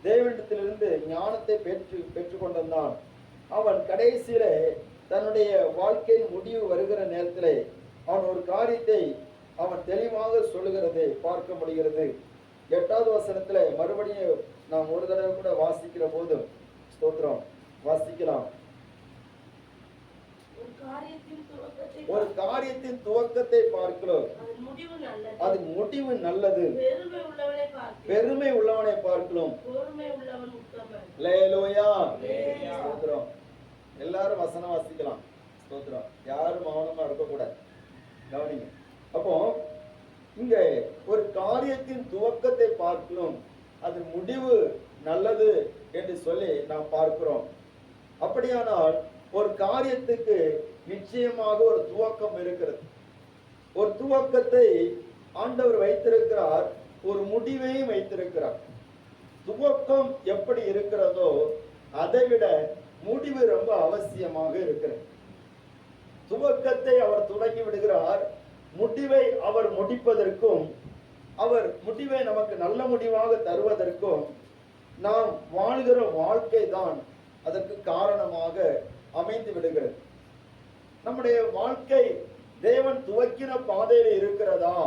தேவனிடத்திலிருந்து ஞானத்தை பெற்று கொண்டிருந்தான். அவன் கடைசியிலே தன்னுடைய வாழ்க்கையின் முடிவு வருகிற நேரத்திலே அவன் ஒரு காரியத்தை அவன் தெளிவாக சொல்லுகிறதை பார்க்க முடிகிறது. 8வது வசனத்துல மறுபடியும் நாம் ஒரு தடவை கூட வாசிக்கிற போதும் ஸ்தோத்திரம் வாசிக்கலாம். ஒரு காரியத்தின் துவக்கத்தை பார்க்கிறோம், அது முடிவு நல்லது. பெருமை உள்ளவனை பார்க்கிறோம். அல்லேலூயா. ஸ்தோத்திரம். எல்லாரும் வசனம் வாசிக்கலாம். ஸ்தோத்திரம். யாரும் மௌனமா இருக்கக்கூடாது. கவனிங்க. அப்போ இங்க ஒரு காரியத்தின் துவக்கத்தை பார்க்கிறோம், அது முடிவு நல்லது என்று சொல்லி நாம் பார்க்கிறோம். அப்படியானால் ஒரு காரியத்துக்கு நிச்சயமாக ஒரு துவக்கம் இருக்கிறது. ஒரு துவக்கத்தை ஆண்டவர் வைத்திருக்கிறார், ஒரு முடிவையும் வைத்திருக்கிறார். துவக்கம் எப்படி இருக்கிறதோ அதைவிட முடிவு ரொம்ப அவசியமாக இருக்கிறது. துவக்கத்தை அவர் தொடங்கி விடுகிறார், முடிவை அவர் முடிப்பதற்கும், அவர் முடிவை நமக்கு நல்ல முடிவாக தருவதற்கும் நாம் வாழ்கிற வாழ்க்கை தான் அதற்கு காரணமாக அமைந்து விடுகிறது. நம்முடைய வாழ்க்கை தேவன் துவக்கின பாதையில இருக்கிறதா?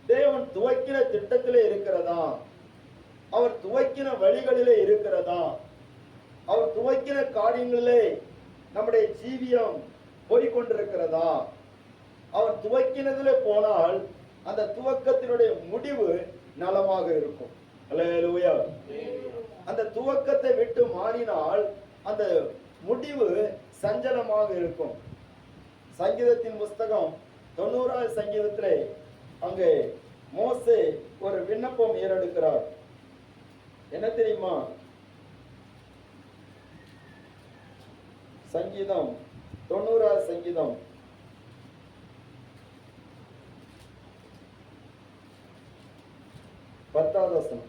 தேவன் துவக்கின திட்டத்திலே இருக்கிறதா? அவர் துவக்கின வழிகளிலே இருக்கிறதா? அவர் துவக்கின காரியங்களிலே நம்முடைய ஜீவியம் போய்கொண்டிருக்கிறதா? அவர் துவக்கினதிலே போனால் அந்த துவக்கத்தினுடைய முடிவு நலமாக இருக்கும். அல்லேலூயா. அந்த துவக்கத்தை விட்டு மாறினால் அந்த முடிவு சஞ்சலமாக இருக்கும். சங்கீதத்தின் புஸ்தகம் 90வது சங்கீதத்திலே அங்கே மோசே ஒரு விண்ணப்பம் ஏறெடுக்கிறார். என்ன தெரியுமா? சங்கீதம் 90வது சங்கீதம் 10வது வசனம்.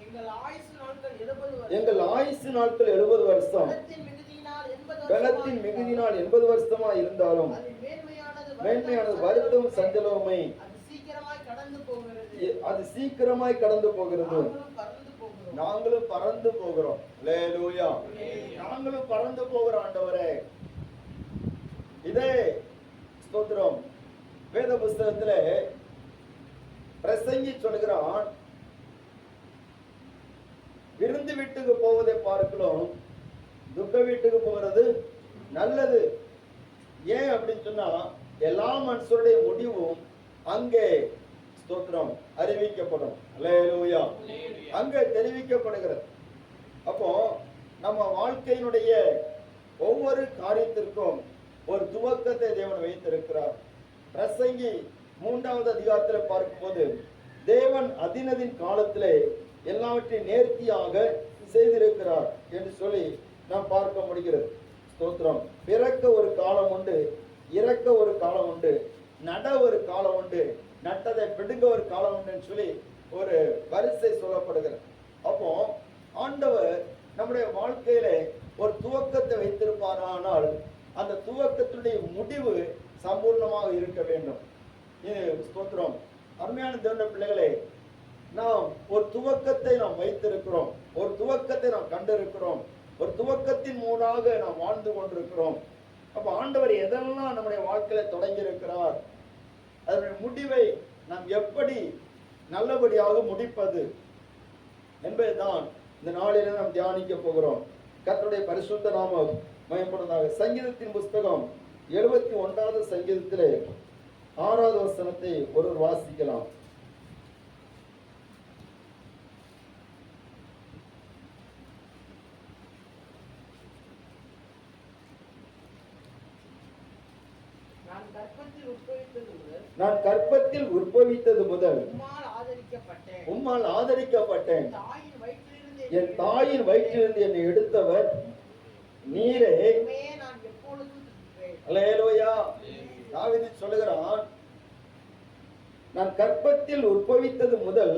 எங்கள் ஆயுசு நாட்கள் 70 வருஷம், பலத்தின் மிகுதியினால் 80 வருஷமா இருந்தாலும் மேன்மையானது வருத்தம் சஞ்சலமே, அது சீக்கிரமாய் கடந்து போகிறது. நாங்களும் பறந்து போகிறோம். அல்லேலூயா. நாங்களும் பறந்து போகிறோம் ஆண்டவரே. இதே ஸ்தோத்திரம் வேத புஸ்தகத்திலே பிரசங்கி சொல்கிறான், விருந்து வீட்டுக்கு போவதை பார்க்கிறோம், துக்க வீட்டுக்கு போகிறது நல்லது. ஏன் அப்படின்னு சொன்னா எல்லா மனுஷருடைய முடிவும் அங்கே ஸ்தோத்திரம் அறிவிக்கப்படும். அல்லேலூயா. அங்கே தெரிவிக்கப்படுகிறது. அப்போ நம்ம வாழ்க்கையினுடைய ஒவ்வொரு காரியத்திற்கும் ஒரு துவக்கத்தை தேவன் வைத்திருக்கிறார். பிரசங்கி 3வது அதிகாரத்தில் பார்க்கும்போது தேவன் அதினதின் காலத்திலே எல்லாவற்றையும் நேர்த்தியாக செய்திருக்கிறார் என்று சொல்லி நாம் பார்க்க முடிகிறது. ஸ்தோத்திரம். பிறக்க ஒரு காலம் உண்டு, இறக்க ஒரு காலம் உண்டு, நட ஒரு காலம் உண்டு, நட்டதை பிடுங்க ஒரு காலம் உண்டுன்னு சொல்லி ஒரு வரிசை சொல்லப்படுகிறது. அப்போ ஆண்டவர் நம்முடைய வாழ்க்கையில ஒரு துவக்கத்தை வைத்திருப்பாரானால் அந்த துவக்கத்துடைய முடிவு சம்பூர்ணமாக இருக்க வேண்டும். ஸ்தோத்திரம். அருமையான தேவனுடைய பிள்ளைகளே, நாம் ஒரு துவக்கத்தை நாம் வைத்திருக்கிறோம், ஒரு துவக்கத்தை நாம் கண்டிருக்கிறோம், ஒரு துவக்கத்தின் மூலமாக நாம் வாழ்ந்து கொண்டிருக்கிறோம். அப்ப ஆண்டவர் எதெல்லாம் நம்முடைய வாழ்க்கையில தொடங்கி இருக்கிறார், அதனுடைய முடிவை நாம் எப்படி நல்லபடியாக முடிப்பது என்பதுதான் இந்த நாளில நாம் தியானிக்க போகிறோம். கர்த்தருடைய பரிசுத்த நாமம் மகிமைப்படுவதாக. சங்கீதத்தின் புஸ்தகம் 71வது சங்கீதத்திலே 6வது வசனத்தை ஒருவர் வாசிக்கலாம். நான் கற்பத்தில் உற்பவித்தது முதல் உம்மால் ஆதரிக்கப்பட்டேன். என் தாயின் வயிற்றிலிருந்து என்னை எடுத்தவர் நீரே. அல்லேலூயா. தாவீது சொல்லுகிறான், நான் கற்பத்தில் உற்பவித்தது முதல்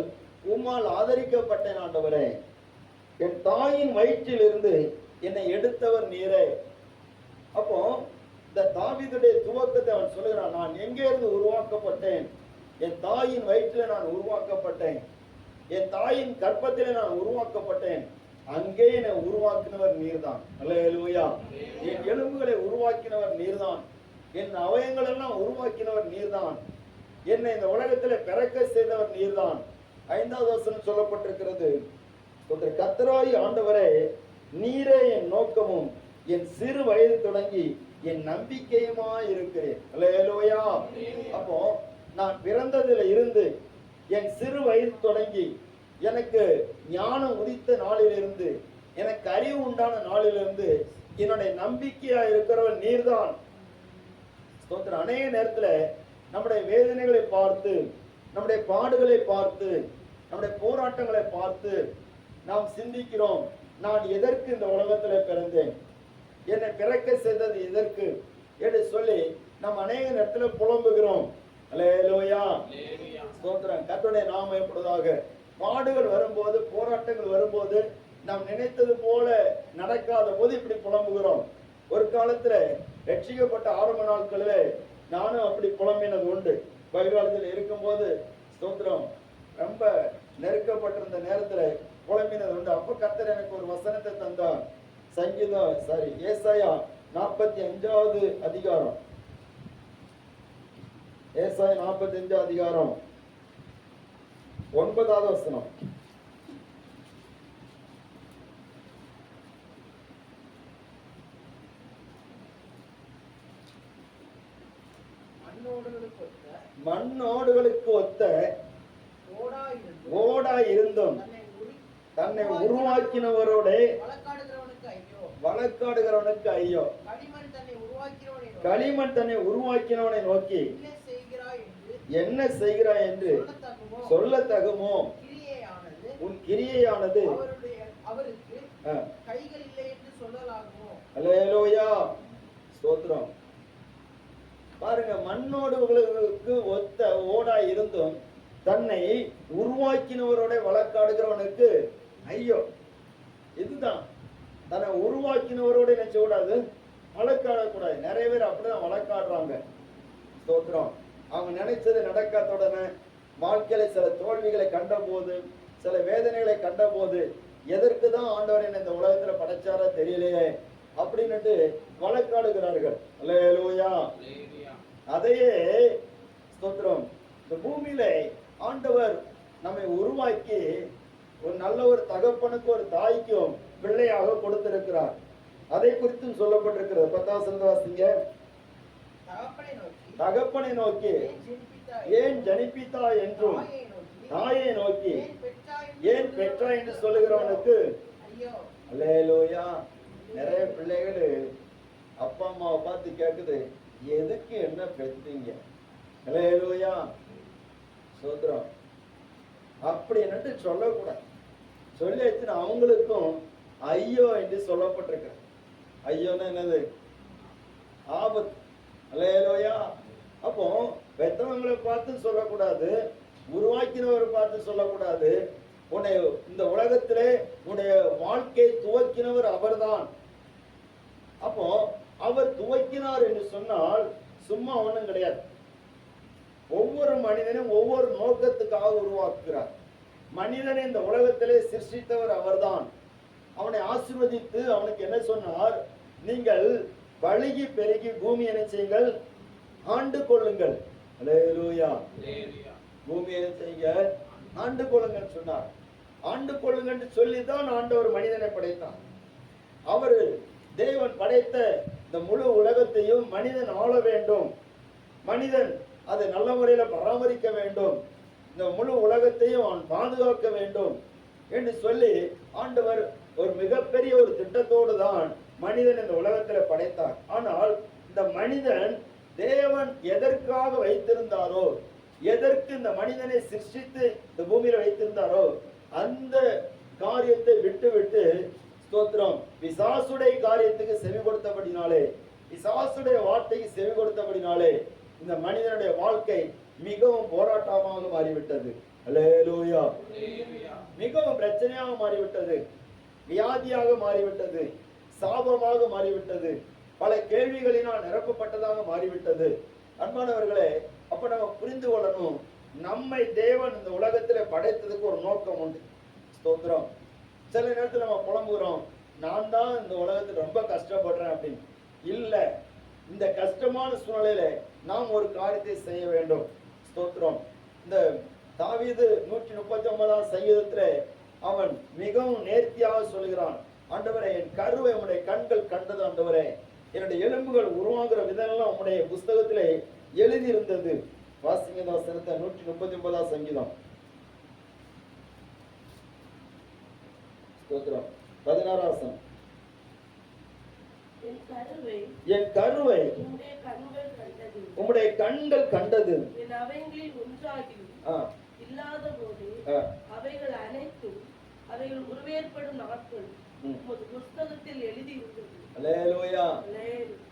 உம்மால் ஆதரிக்கப்பட்டேன் ஆண்டவரே. என் தாயின் வயிற்றிலிருந்து என்னை எடுத்தவர் நீரே. அப்போ இந்த தாவீதுடைய துவக்கத்தை அவன் சொல்லுகிறான், நான் எங்கே இருந்து உருவாக்கப்பட்டேன், என் தாயின் வயிற்றில் நான் உருவாக்கப்பட்டேன். என் தாயின் கர்ப்பத்திலே நான் உருவாக்கப்பட்டேன், அங்கே என்னை உருவாக்கினவர் நீர்தான். அல்லேலூயா. என் எலும்புகளை உருவாக்கினவர் நீர்தான், என் அவயங்கள் எல்லாம் உருவாக்கினவர் நீர்தான், என்னை இந்த உலகத்திலே பிறக்க செய்தவர் நீர்தான். 5வது வசனம் சொல்லப்பட்டிருக்கிறது, கர்த்தராகிய ஆண்டவரே, நீரே என் நோக்கமும் என் சிறு வயது தொடங்கி என் நம்பிக்கையுமா இருக்கிறேன். அல்லேலூயா. அப்போ நான் பிறந்ததுல இருந்து என் சிறு வயது தொடங்கி எனக்கு ஞானம் உதித்த நாளிலிருந்து, எனக்கு அறிவு உண்டான நாளிலிருந்து என்னுடைய நம்பிக்கையா இருக்கிறவன் நீர்தான். ஸ்தோத்திரம். அநேக நேரத்துல நம்முடைய வேதனைகளை பார்த்து, நம்முடைய பாடுகளை பார்த்து, நம்முடைய போராட்டங்களை பார்த்து நாம் சிந்திக்கிறோம், நான் எதற்கு இந்த உலகத்துல பிறந்தேன், என்னை பிறக்க செய்தது எதற்கு என்று சொல்லி நாம் அநேக நேரத்துல புலம்புகிறோம். அல்லேலூயா. ஸ்தோத்திரம். கர்த்தருடைய நாமம் எப்பொழுதாக. பாடுகள் வரும்போது, போராட்டங்கள் வரும்போது, நாம் நினைத்தது போல நடக்காத போது இப்படி புலம்புகிறோம். ஒரு காலத்துல ரட்சிக்கப்பட்ட ஆரம்ப நாட்களில் நானும் அப்படி புலம்பினது உண்டு. பைபிள் இருக்கும்போது ஸ்தோத்திரம், ரொம்ப நெருக்கப்பட்டிருந்த நேரத்துல புலம்பினது உண்டு. அப்ப கர்த்தர் எனக்கு ஒரு வசனத்தை தந்தார். ஏசாயா 45வது அதிகாரம், ஏசாயா 45 அதிகாரம் 9வது வசனம். மண்ணோடுகளுக்கு ஒத்த ஓடா இருந்தும் தன்னை உருவாக்கினவரோட வழக்காடுகிறவனுக்கு ஐயோ. களிமண் தன்னை உருவாக்கினவனை நோக்கி என்ன செய்கிறாய் என்று சொல்ல தகுமோ? உன் கிரியையானது அல்லேலூயா. ஸ்தோத்திரம். பாருங்க, மண்ணோடுகளுக்கு ஒத்த ஓடா இருந்தும் தன்னை உருவாக்கினவரோட வழக்காடுகிறவனுக்கு ஐயோ. இதுதான், தன்னை உருவாக்கினவரோட நினைச்ச கூடாது, வழக்காடக்கூடாது. நிறைய பேர் அப்படிதான் வழக்காடுறாங்க. ஸ்தோத்திரம். அவங்க நினைச்சது நடக்காத உடனே, வாழ்க்கையில சில தோல்விகளை கண்ட போது, சில வேதனைகளை கண்ட போது, எதற்கு தான் ஆண்டவர் என்ன இந்த உலகத்துல படைச்சாரா தெரியலையே அப்படின்னுட்டு வழக்காடுகிறார்கள். அல்லேலூயா. அதையே ஸ்தோத்திரம், இந்த பூமியில ஆண்டவர் நம்மை உருவாக்கி ஒரு நல்ல ஒரு தகப்பனுக்கு ஒரு தாய்க்கும் பிள்ளையாக கொடுத்திருக்கிறார். அதை குறித்தும் சொல்லப்பட்டிருக்கிறது. 10வது வசனத்தை வாசிங்க. தகப்பனை நோக்கி ஏன் ஜனிப்பித்தா என்றும் தாயை நோக்கி ஏன் பெற்றா என்று சொல்லுகிறவனுக்கு அல்லேலூயா. நிறைய பிள்ளைகள் அப்பா அம்மாவை பார்த்து கேக்குது, எதுக்கு என்ன பெற்றீங்க? அல்லேலூயா. சோத்ரம். அப்படி என்னட்டு சொல்லக்கூடாது. சொல்லி அவங்களுக்கும் ஐயோ என்று சொல்லப்பட்டிருக்க. ஐயோன்னா என்னது? ஆபத்து. அல்லேலூயா. அப்போ பெற்றவங்களை பார்த்து சொல்லக்கூடாது, உருவாக்கினவரை பார்த்து சொல்லக்கூடாது. உன்னை இந்த உலகத்திலே உன்னுடைய வாழ்க்கையை துவக்கினவர் அவர்தான். அப்போ அவர் துவக்கினார் என்று சொன்னால் சும்மா ஒண்ணும் கிடையாது. ஒவ்வொரு மனிதனும் ஒவ்வொரு நோக்கத்துக்காக உருவாக்குகிறார். மனிதனை இந்த உலகத்திலே சிருஷ்டித்தவர் அவர்தான். அவனை ஆசீர்வதித்து அவனுக்கு என்ன சொன்னார்? நீங்கள் பலுகி பெருகி பூமி என்ன செய்யுங்கள், ஆண்டு கொள்ளுங்கள். அல்லேலூயா. பூமி என்ன செய்யுங்க, ஆண்டு கொள்ளுங்கள் சொன்னார். ஆண்டு கொள்ளுங்கள் சொல்லிதான் ஆண்டவர் மனிதனை படைத்தார். அவர் தேவன் படைத்த இந்த முழு உலகத்தையும் மனிதன் ஆள வேண்டும், மனிதன் அதை நல்ல முறையில பராமரிக்க வேண்டும், இந்த முழு உலகத்தையும் அவன் பாதுகாக்க வேண்டும் என்று சொல்லி ஆண்டவர் ஒரு மிகப்பெரிய ஒரு திட்டத்தோடு தான் மனிதன் இந்த உலகத்துல படைத்தார். ஆனால் இந்த மனிதன் தேவன் எதற்காக வைத்திருந்தாரோ, எதற்கு இந்த மனிதனை சிருஷ்டித்து இந்த பூமியில வைத்திருந்தாரோ அந்த காரியத்தை விட்டு விட்டு ஸ்தோத்திரம் பிசாசுடைய காரியத்துக்கு செவி கொடுத்தபடினாலே, பிசாசுடைய வார்த்தைக்கு செவி கொடுத்தபடினாலே இந்த மனிதனுடைய வாழ்க்கை மிகவும் போராட்டமாக மாறிவிட்டது. அல்லேலூயா. மிகவும் பிரச்சனையாக மாறிவிட்டது, வியாதியாக மாறிவிட்டது, சாபமாக மாறிவிட்டது, பல கேள்விகளினால் நிரப்பப்பட்டதாக மாறிவிட்டது. அன்பானவர்களே, அப்ப நம்ம புரிந்து கொள்ளணும், நம்மை தேவன் இந்த உலகத்துல படைத்ததுக்கு ஒரு நோக்கம் உண்டு. ஸ்தோத்திரம். சில நேரத்துல நம்ம புலம்புகிறோம், நான் தான் இந்த உலகத்துல ரொம்ப கஷ்டப்படுறேன் அப்படின்னு. இல்ல, இந்த கஷ்டமான சூழ்நிலையில நாம் ஒரு காரியத்தை செய்ய வேண்டும். ஸ்தோத்திரம். இந்த தாவீது 139ஆம் சங்கீதத்துல அவன் மிகவும் நேர்த்தியாக சொல்கிறான், ஆண்டவரே, என் கருவை உம்முடைய கண்கள் கண்டது. ஆண்டவரே, என்னுடைய எலும்புகள் உருவாகிற விதம்லாம் உம்முடைய புஸ்தகத்திலே எழுதியிருந்தது. வாசிங்க இந்த வசனத்தை. 139ஆம் சங்கீதம் 16ஆம் வசனம். என் கருவை உம்முடைய கண்கள் கண்டது. என் அவைகளில் ஒன்றாகியும் இல்லாத போது அவைகள் அனைத்தும் அவைகள் உருவேற்படும் நாட்கள் உமது புஸ்தகத்தில் எழுதியிருந்தது. அல்லேலூயா.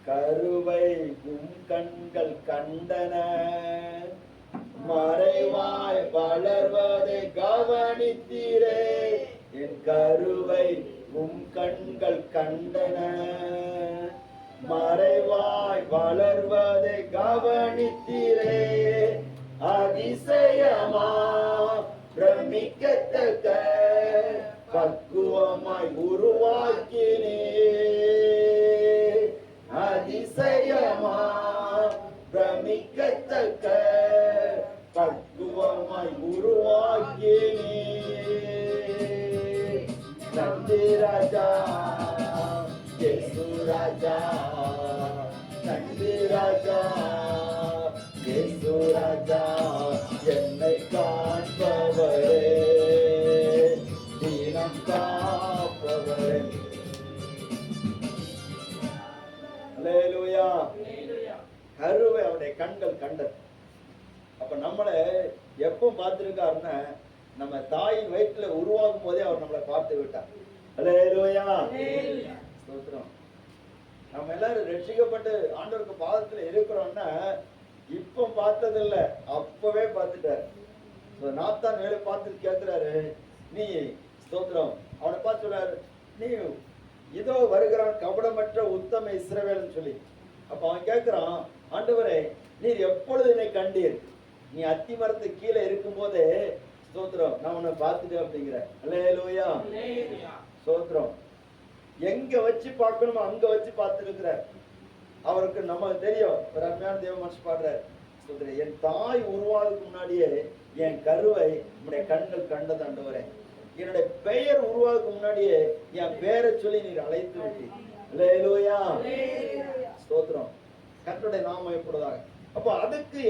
கருவை உம் கண்கள் கண்டன, மறைவாய் வளர்வதை கவனித்தீரே. என் கருவை உம் கண்கள் கண்டன, மறைவாய் வளர்வதை கவனித்தீரே. அதிசயமா பிரமிக்கத்தக்க பக்குவமாய் உருவாக்கினே. அதிசயமா பிரமிக்கத்தக்க பக்குவமாய் உருவாக்கினே. நன்றி ராஜா, இயேசு ராஜா, நன்றி ராஜா, இயேசு ராஜா, என்னை காண்பவரே, தீனம் காப்பவரே. அல்லேலூயா. கருவை அவருடைய கண்கள் கண்டது. அப்ப நம்மளை எப்போ பார்த்திருக்காருன்னா, நம்ம தாயின் வயிற்றுல உருவாகும் போதே அவர் நம்மளை பார்த்து விட்டார். அல்லேலூயா. ஸ்தோத்திரம். நம்ம எல்லாரும் ரட்சிக்கப்பட்டு ஆண்டவருக்கு பாதத்துல இருக்கிறோம்னா இப்போ பார்த்ததில்ல, அப்பவே பார்த்துட்டாரு. நாத்தான் வேலை பார்த்துட்டு கேட்கிறாரு, நீ ஸ்தோத்திரம் அவனை பார்த்து சொல்றாரு, நீ இதோ வருகிறான் கபடமற்ற உத்தம இஸ்ரவேல்னு சொல்லி. அப்ப அவன் கேட்கிறான், ஆண்டவரே, நீர் எப்பொழுது என்னை கண்டீர்? நீ அத்தி மரத்து கீழே இருக்கும் போதே ஸ்தோத்திரம் நான் உன்னை பார்த்துட்டு அப்படிங்கிற. அல்லேலூயா. ஸ்தோத்திரம். எங்க வச்சு பார்க்கணுமோ அங்க வச்சு பார்த்துருக்கிற அவருக்கு நம்ம தெரியும். ஒரு அருமையான தேவ மனுஷன் பாடுறார், ஸ்தோத்திரம், என் தாய் உருவாதுக்கு முன்னாடியே என் கருவை உன்னுடைய கண்கள் கண்டது. ஆண்டவரே, என்னுடைய பெயர் உருவாதுக்கு முன்னாடியே என் பெயரை சொல்லி நீர் அழைத்து விட்டீர். அல்லேலூயா. ஸ்தோத்திரம். கர்த்தருடைய நாமம் எப்பொழுதாக. அப்போ அதுக்கு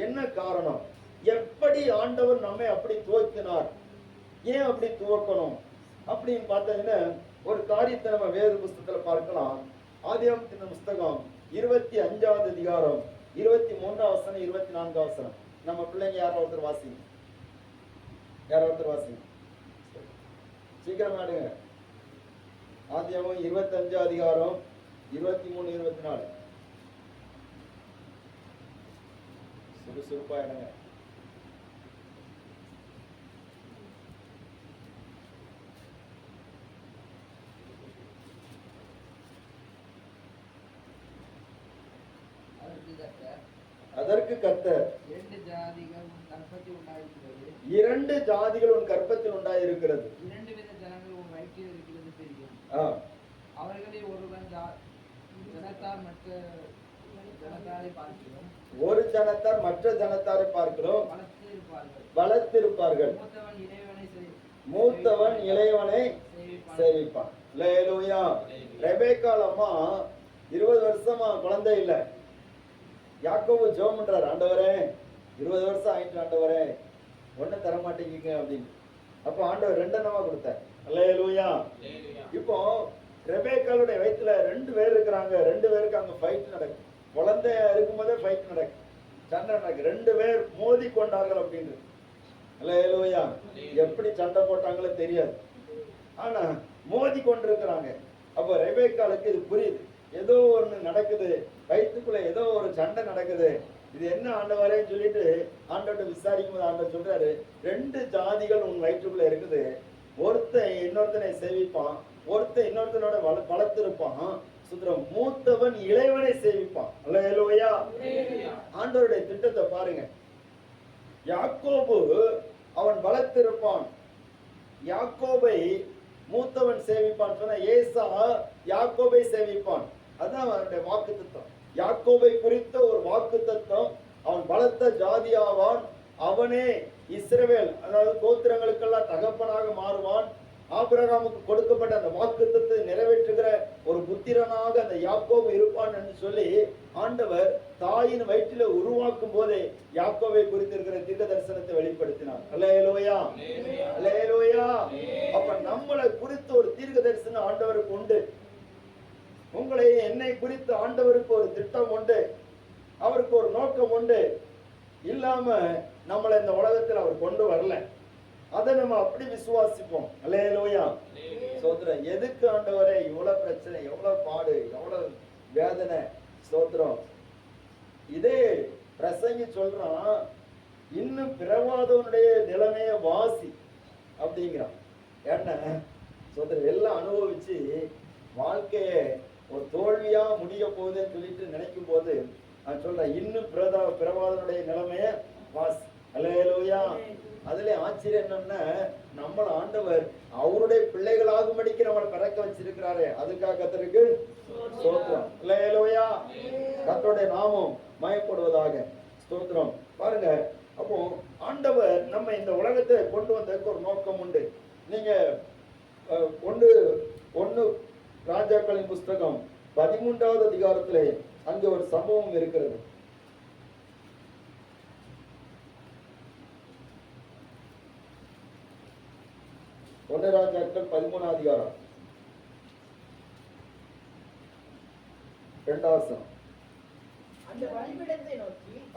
என்ன காரணம்? எப்படி ஆண்டவர் நம்மை அப்படி துவக்கினார்? ஏன் அப்படி துவக்கணும் அப்படின்னு பார்த்தீங்கன்னா, ஒரு காரியத்தை நம்ம வேறு புஸ்தகத்துல பார்க்கலாம். ஆதியாகமத்தின் புஸ்தகம் 25ஆவது அதிகாரம் 23ஆம் வசனம் 24ஆம் வசனம். நம்ம பிள்ளைங்க யாரோ ஒருத்தர் வாசிங்க, யாரோ ஒருத்தர் வாசிங்க, சீக்கிரம் ஆடுங்க. ஆதியாகமம் 25ஆம் அதிகாரம் 23 24. சுறுசுறுப்பாயிடுங்க. அதற்கு கர்த்தர், இரண்டு ஜாதிகள் உன் கர்ப்பத்தில் உண்டாயிருக்கிறது, இரண்டு வித ஜனங்கள் உன் வயிற்றில் இருக்கிறது தெரியும். அவர்களில் ஒருவன் ஜனத்தார் மற்ற ஜனத்தாரை பார்க்கிறோம், ஒரு ஜனத்தார் மற்ற ஜனத்தாரை பார்க்கிறோம் வளர்த்திருப்பார்கள். மூத்தவன் இளையவனை சேவிப்பான். அல்லேலூயா. ரெபெக்காள் அம்மா 20 வருஷமா குழந்தை இல்லை. யாக்கோபு ஜெபம் பண்றாரு, ஆண்டவரே 20 வருஷம் ஆயிட்டு, ஆண்டவரே ஒண்ணு தர மாட்டேங்க அப்படின்னு. அப்போ ஆண்டவர் 2 அண்ணமா கொடுத்தார். அல்லேலூயா. இப்போ ரெபெக்காளுடைய வயிற்றுல 2 பேர் இருக்கிறாங்க. 2 பேருக்கு அங்க ஃபைட் நடக்கும். குழந்தையா இருக்கும் போதே ஃபைட் நடக்கும், சண்டை நடக்கும். 2 பேர் மோதி கொண்டார்கள் அப்படின்னு. அல்லேலூயா. எப்படி சண்டை போட்டாங்களோ தெரியாது, ஆனா மோதி கொண்டிருக்கிறாங்க. அப்போ ரெபெக்காளுக்கு இது புரியுது, ஏதோ ஒண்ணு நடக்குது, வயிற்றுக்குள்ள ஏதோ ஒரு சண்டை நடக்குது, இது என்ன ஆண்டவரேன்னு சொல்லிட்டு ஆண்டவர்கிட்ட விசாரிக்கும் போது ஆண்டவர் சொல்றாரு, 2 ஜாதிகள் உன் வயிற்றுக்குள்ள இருக்குது. ஒருத்தன் இன்னொருத்தனை சேவிப்பான், ஒருத்தன் இன்னொருத்தனோட வளர்த்திருப்பான். சுத்திரம். மூத்தவன் இளையவனை சேவிப்பான். அல்லேலூயா. ஆண்டவருடைய திட்டத்தை பாருங்க. யாக்கோபு அவன் பலத்திருப்பான், யாக்கோபை மூத்தவன் சேவிப்பான் சொன்ன ஏசா யாக்கோபை சேவிப்பான். அதுதான் அவனுடைய வாக்குத்தத்தம். யாக்கோபை குறித்த ஒரு வாக்குத்தத்தம். அவன் பலத்த ஜாதியாவான், அவனே இஸ்ரவேல் அதாவது கோத்திரங்களுக்கெல்லாம் தகப்பனாக மாறுவான். ஆபிரகாமுக்கு கொடுக்கப்பட்ட அந்த வாக்குத்தத்தை நிறைவேற்றுகிற ஒரு புத்திரனாக அந்த யாக்கோபு இருப்பான் என்று சொல்லி ஆண்டவர் தாயின் வயிற்றில உருவாக்கும் போதே யாக்கோபை குறித்திருக்கிற தீர்க்க தரிசனத்தை வெளிப்படுத்தினார். அல்லேலூயா, அல்லேலூயா. அப்ப நம்மளை குறித்த ஒரு தீர்க்க தரிசனம் ஆண்டவருக்கு உண்டு. உங்களை என்னை குறித்து ஆண்டவருக்கு ஒரு திட்டம் உண்டு, அவருக்கு ஒரு நோக்கம் உண்டு. இல்லாம நம்மளை இந்த உலகத்தில் அவர் கொண்டு வரல. அதை நம்ம அப்படி விசுவாசிப்போம். அல்லேலூயா, ஸ்தோத்திரம். எதுக்கு ஆண்டவரே இவ்வளவு பிரச்சனை, எவ்வளவு பாடு, எவ்வளவு வேதனை? ஸ்தோத்திரம். இதே பிரசங்கி சொல்றான், இன்னும் பிறவாதவனுடைய நிலைமைய வாசி அப்படிங்கிறான். ஏன்னா ஸ்தோத்திரம், எல்லாம் அனுபவிச்சு வாழ்க்கைய ஒரு தோல்வியா முடிய போகுதுன்னு சொல்லிட்டு நினைக்கும் போது நான் சொல்றேன், இன்னும் பிறவாதனுடைய நிலைமைய வாசி. அல்லேலூயா. அதுல ஆச்சரியம் என்னன்னா, நம்மள ஆண்டவர் அவருடைய பிள்ளைகளாக மடிக்க நம்மளை பிறக்க வச்சிருக்கிறாரு. அதுக்காக கர்த்தருக்கு ஸ்தோத்திரம். அல்லேலூயா. கர்த்தருடைய நாமம் மயப்படுவதாக. ஸ்தோத்திரம். பாருங்க, அப்போ ஆண்டவர் நம்ம இந்த உலகத்தை கொண்டு வந்ததுக்கு ஒரு நோக்கம் உண்டு. நீங்க ஒன்று ராஜாக்களின் புஸ்தகம் 13வது அதிகாரத்திலே அங்கே ஒரு சம்பவம் இருக்கிறது. ஒன்று ராஜாக்கள் 13வது அதிகாரம் 2வது வசனம்.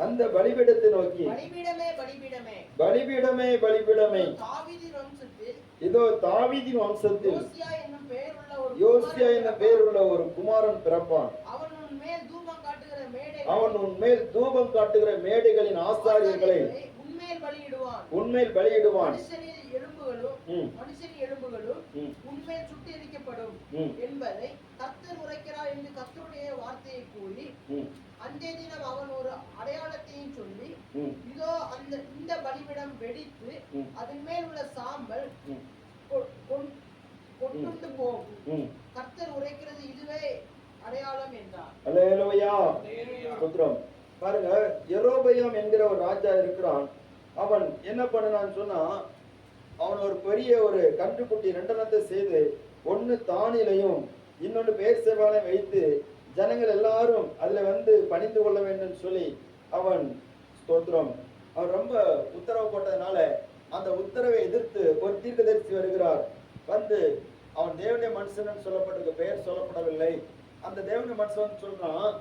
அந்த பலிபீடத்தை நோக்கி பலிபீடமே பலிபீடமே, இதோ தாவீதின் வம்சத்தில் யோசியா என்னும் பெயருள்ள ஒரு குமாரன் பிறப்பான். அவன் உன்மேல் தூபம் காட்டுகிற மேடைகளின் ஆசாரியர்களை உன்மேல் பலியிடுவான். மனுஷரின் எலும்புகளும் உன்மேல் சுட்டு எரிக்கப்படும் என்பதை கர்த்தர் உரைக்கிறார் என்று கர்த்தருடைய வார்த்தையை கூறி, அன்றைய தினம் அவன் ஒரு அடையாளத்தையும் சொல்லி, இதோ இந்த பலிபீடம் வெடித்து அதன் மேல் உள்ள சாம்பல் கொண்டு போகும். கர்த்தர் உரைக்கிறது இதுவே அடையாளம் என்றார். அல்லேலூயா. ஸ்தோத்திரம். பாருங்க, யெரொபெயாம் என்கிற ஒரு ராஜா இருக்கிறான். அவன் என்ன பண்ணனான்னு சொன்னா, அவன் ஒரு பெரிய ஒரு கன்றுக்குட்டி 2 செய்து ஒன்னு தானிலையும் இன்னொன்று பேர்சேபாலையும் வைத்து ஜனங்கள் எல்லாரும் அதுல வந்து பணிந்து கொள்ள வேண்டும் சொல்லி அவன் ஸ்தோத்திரம் அவன் ரொம்ப உத்தரவு போட்டதுனால அந்த உத்தரவை எதிர்த்து ஒரு தீர்க்கதரிசி வருகிறார். வந்து அவன் தேவனுடைய மனுஷன் சொல்லப்பட்டிருக்க, பெயர் சொல்லப்படவில்லை. அந்த தேவனுடைய மனுஷன் சொல்றான்,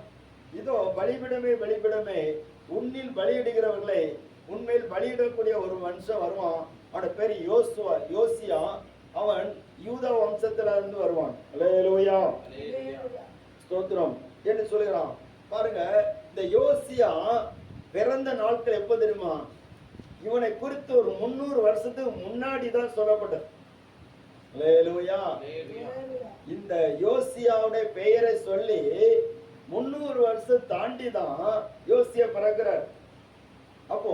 இதோ பலிபிடமே பலிபிடமே, உன்னில் பலியிடுகிறவர்களை உண்மையில் பலியிடக்கூடிய ஒரு மனுஷன் வருவான். அவனோட பேர் யோசியா. அவன் யூதா வம்சத்துல இருந்து வருவான். அல்லேலூயா, ஸ்தோத்திரம் என்று சொல்லுகிறான். பாருங்க, இந்த யோசியா பிறந்த நாட்கள் எப்ப தெரியுமா? இவனை குறித்து ஒரு 300 வருஷத்துக்கு முன்னாடி தான் சொல்லப்பட்டது. அல்லேலூயா. இந்த யோசியாவுடைய பெயரை சொல்லி 300 வருஷம் தாண்டி தான் யோசியா பிறக்கிறார். அப்போ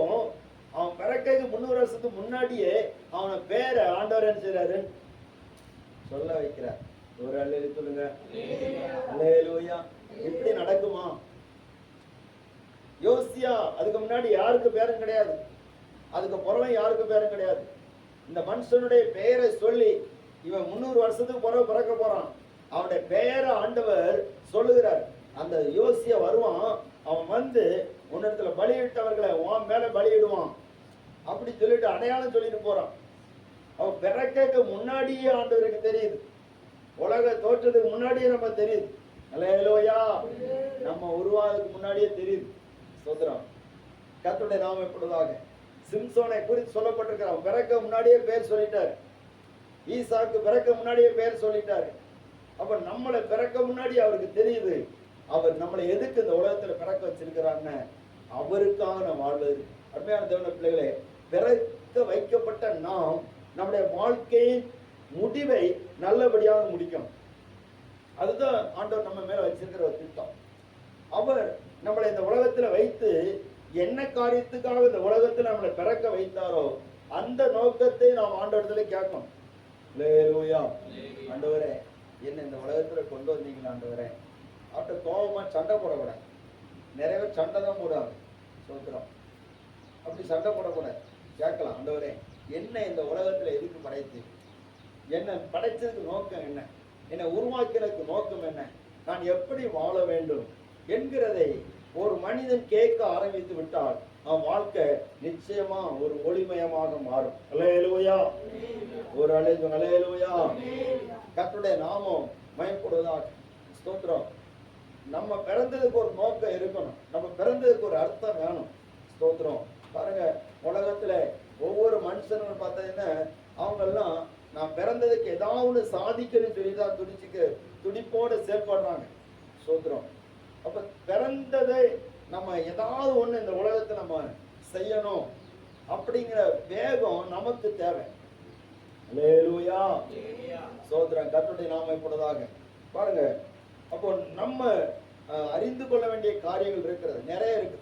அவன் பிறக்கைக்கு 300 வருஷத்துக்கு முன்னாடியே அவனை பேரை ஆண்டவர் என்ன செய்றாரு? சொல்ல வைக்கிறார். ஒரு அல்லேலூயா சொல்லுங்க. அல்லேலூயா. இப்படி நடக்குமா? யோசியா அதுக்கு முன்னாடி யாருக்கு பேரும் கிடையாது, அதுக்கு புறமே யாருக்கு பேரும் கிடையாது. இந்த மனுஷனுடைய பெயரை சொல்லி இவன் 300 வருஷத்துக்கு பிறகு பிறக்க போறான். அவனுடைய பெயரை ஆண்டவர் சொல்லுகிறார். அந்த யோசியா வருவான். அவன் வந்து உன்னிடத்துல பலியிட்டவர்களை உன் மேல பலியிடுவான் அப்படி சொல்லிட்டு அடையாளம் சொல்லிட்டு போறான். அவன் பிறக்க முன்னாடியே ஆண்டவருக்கு தெரியுது, உலக தோற்றத்துக்கு முன்னாடியே நம்ம தெரியுது. அல்லேலூயா. நம்ம உருவாகிறதுக்கு முன்னாடியே தெரியுது. ஸ்தோத்திரம். கர்த்தருடைய நாமம் எப்பொழுதாக. சிம்சோனை குறித்து சொல்லப்பட்டிருக்கிறான். பிறக்க முன்னாடியே பேர் சொல்லிட்டாரு. ஈசாக்கு பிறக்க முன்னாடியே பேர் சொல்லிட்டாரு. அப்ப நம்மளை பிறக்க முன்னாடி அவருக்கு தெரியுது, அவர் நம்மளை எதுக்கு இந்த உலகத்துல பிறக்க வச்சிருக்கிறான்னு. அவருக்காக நாம் வாழ்வது. அருமையான தேவனுடைய பிள்ளைகளே, பிறக்க வைக்கப்பட்ட நாம் நம்முடைய வாழ்க்கையின் முடிவை நல்லபடியாக முடிக்கணும். அதுதான் ஆண்டவர் நம்ம மேல வச்சிருக்கிற ஒரு திட்டம். அவர் நம்மளை இந்த உலகத்துல வைத்து என்ன காரியத்துக்காக இந்த உலகத்தில் நம்மளை பிறக்க வைத்தாரோ அந்த நோக்கத்தை நாம் ஆண்டவரத்துல கேட்கணும். அல்லேலூயா. ஆண்டவரே, என்ன இந்த உலகத்துல கொண்டு வந்தீங்களா ஆண்டவரே? அவட்ட கோபமா சண்டை போடக்கூடாது. நிறைய பேர் சண்டை தான் போடுவாங்க. சோத்திரம். அப்படி சண்டை போடக்கூடாது. கேட்கலாம், ஆண்டவரே என்ன இந்த உலகத்துல எதுக்கு படைத்து, என்ன படைச்சதுக்கு நோக்கம் என்ன, என்னை உருவாக்கிறதுக்கு நோக்கம் என்ன, நான் எப்படி வாழ வேண்டும் என்கிறதை ஒரு மனிதன் கேட்க ஆரம்பித்து விட்டால் அவன் வாழ்க்கை நிச்சயமா ஒரு ஒளிமயமாக மாறும். அல்லேலூயா. ஒரு அல்லேலூயா. கர்த்தருடைய நாமம் மயப்படுவதாக. ஸ்தோத்திரம். நம்ம பிறந்ததுக்கு ஒரு நோக்கம் இருக்கணும். நம்ம பிறந்ததுக்கு ஒரு அர்த்தம் வேணும். ஸ்தோத்திரம். பாருங்க, உலகத்துல ஒவ்வொரு மனுஷனும் பார்த்தீங்கன்னா அவங்கெல்லாம் நான் பிறந்ததுக்கு ஏதாவது சாதிக்கணும்னு சொல்லிதான் துடிப்போட செயல்படுறாங்க. ஸ்தோத்திரம். அப்ப பிறந்ததை நம்ம ஏதாவது ஒண்ணு இந்த உலகத்தை நம்ம செய்யணும் அப்படிங்கிற வேகம் நமக்கு தேவை. அல்லேலூயா. ஸ்தோத்திரம். கர்த்தருடைய நாமம் இப்பொழுதாக பாருங்க. அப்போ நம்ம அறிந்து கொள்ள வேண்டிய காரியங்கள் இருக்கிறது, நிறைய இருக்கு.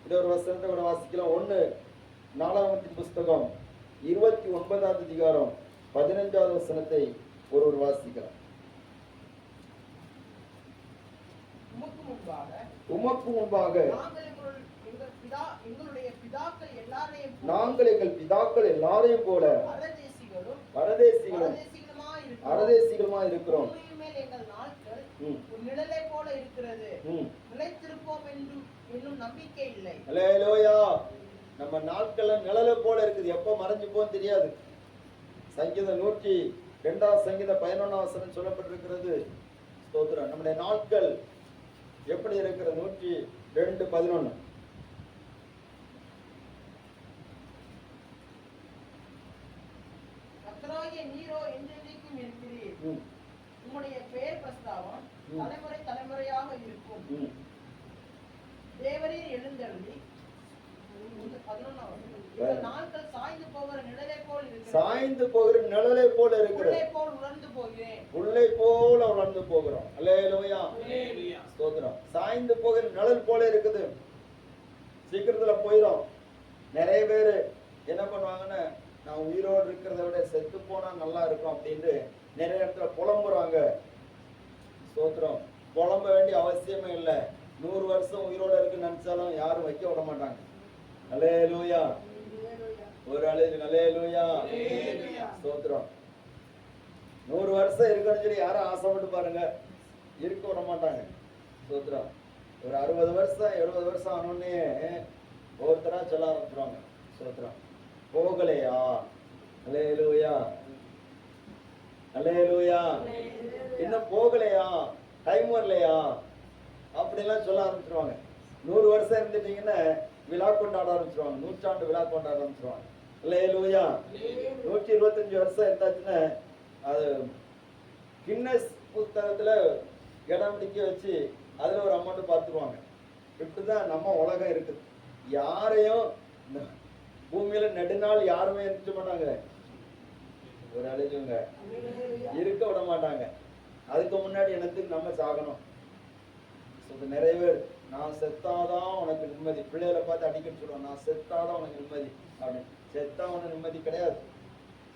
இது ஒரு வசனத்தை கூட வாசிக்கலாம். 1 புஸ்தகம் 29 அதிகாரம் 15 வசனத்தை ஒரு வாசிக்கலாம். உமக்கு முன்பாக நாங்கள் எங்கள் பிதாக்கள் எல்லாரையும் போல பரதேசிகளுமா இருக்கிறோம். அல்லேலூயா. நம்ம நாட்கள் நிழலை போல இருக்குது. எப்ப மறைஞ்சு போன்னு தெரியாது. சங்கீதம் 102 சங்கீதம் 11 வசனம் சொல்லப்பட்டிருக்கிறது. ஸ்தோத்திரம். நம்முடைய நாட்கள் எப்படி இருக்கிறது? 102:11. நீரோ என்றென்றைக்கும் இருக்கிறீர். உம்முடைய பெயர் பிரஸ்தாபம் தலைமுறை தலைமுறையாக இருக்கும். தேவரீர் எழுந்தருளி. 11 நாட்கள் சாய்ந்து போகிற நிழலை போல் இருக்கிறது. சாய்ந்து போகிற நிழலை போல இருக்கிறது. உள்ளே போல் உலர்ந்து போகிறேன். உள்ளே போல உலர்ந்து போகிறோம். அல்லேலூயா. ஸ்தோத்திரம். சாய்ந்து போகிற நிழல் போல இருக்குது. சீக்கிரத்துல போயிடும். நிறைய பேர் என்ன பண்ணுவாங்கன்னா, நான் உயிரோடு இருக்கிறத விட செத்து போனா நல்லா இருக்கும் அப்படின்னு நிறைய இடத்துல புலம்புறாங்க. ஸ்தோத்திரம். புலம்ப வேண்டிய அவசியமே இல்லை. 100 வருஷம் உயிரோட இருக்குன்னு நினைச்சாலும் யாரும் வைக்க விட மாட்டாங்க. அல்லேலூயா. ஒரு அல்லேலூயா. ஸ்தோத்திரம். 100 வருஷம் இருக்கணும்னு சொல்லி யாரும் ஆசைப்பட்டு பாருங்க, இருக்க விட மாட்டாங்க. ஸ்தோத்திரம். ஒரு 60 வருஷம் 70 வருஷம் ஆனோடனே ஒவ்வொருத்தரா சொல்ல ஆரம்பிச்சிருவாங்க. ஸ்தோத்திரம். போகலையா? அல்லேலூயா. அல்லேலூயா. இன்னும் போகலையா? டைம் வரலையா? அப்படிலாம் சொல்ல ஆரம்பிச்சிருவாங்க. 100 வருஷம் இருந்துட்டீங்கன்னா விழா கொண்டாட ஆரம்பிச்சிருவாங்க. 100ஆண்டு விழா கொண்டாட ஆரம்பிச்சிருவாங்க. அல்லேலூயா. 125 வருஷம் இருந்தாச்சுன்னா அது கின்னஸ் புத்தகத்துல இடம் பிடிக்க வச்சு அதுல ஒரு அமௌண்ட் பார்த்துருவாங்க. இப்படிதான் நம்ம உலகம் இருக்குது. யாரையும் பூமியில நெடுநாள் யாருமே இருக்க மாட்டாங்க. ஒரு அழிஞ்சுங்க இருக்க விட மாட்டாங்க. அதுக்கு முன்னாடி எனக்கு நம்ம சாகணும். நிறைய பேர் நான் செத்தாதான் உனக்கு நிம்மதி, பிள்ளைகளை பார்த்து அடிக்கன்னு சொல்லுவாங்க. நான் செத்தாதான் உனக்கு நிம்மதி அப்படின்னு. செத்தா உனக்கு நிம்மதி கிடையாது.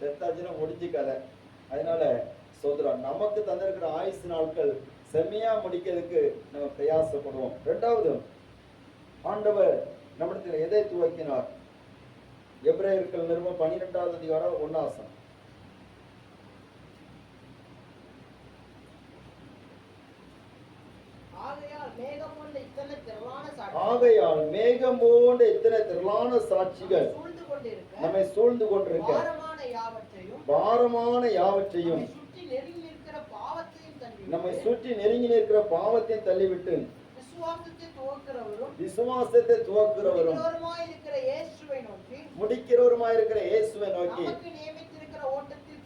செத்தாச்சுன்னா முடிஞ்சு கதை. அதனால சோதரம், நமக்கு தந்திருக்கிற ஆயுசு நாட்கள் செம்மையா முடிக்கிறதுக்கு நம்ம பிரயாசப்படுவோம். 2வது, ஆண்டவர் நம்மிடத்தில் எதை துவக்கினார்? எபிரேயர்கள் நிருபம் 12 அதிகாரம் 1 வசனம். ஆகையால் மேகம் போன்ற இத்தனை திரளான சாட்சிகள் நம்மை சூழ்ந்து கொண்டிருக்க பாரமான யாவற்றையும் நம்மை சுற்றி நெருங்கி நிற்கிற பாவத்தையும் தள்ளிவிட்டு விசுவாசத்தை துவக்கிறவரும் முடிக்கிறவருமாயிருக்கிற இயேசுவை நோக்கி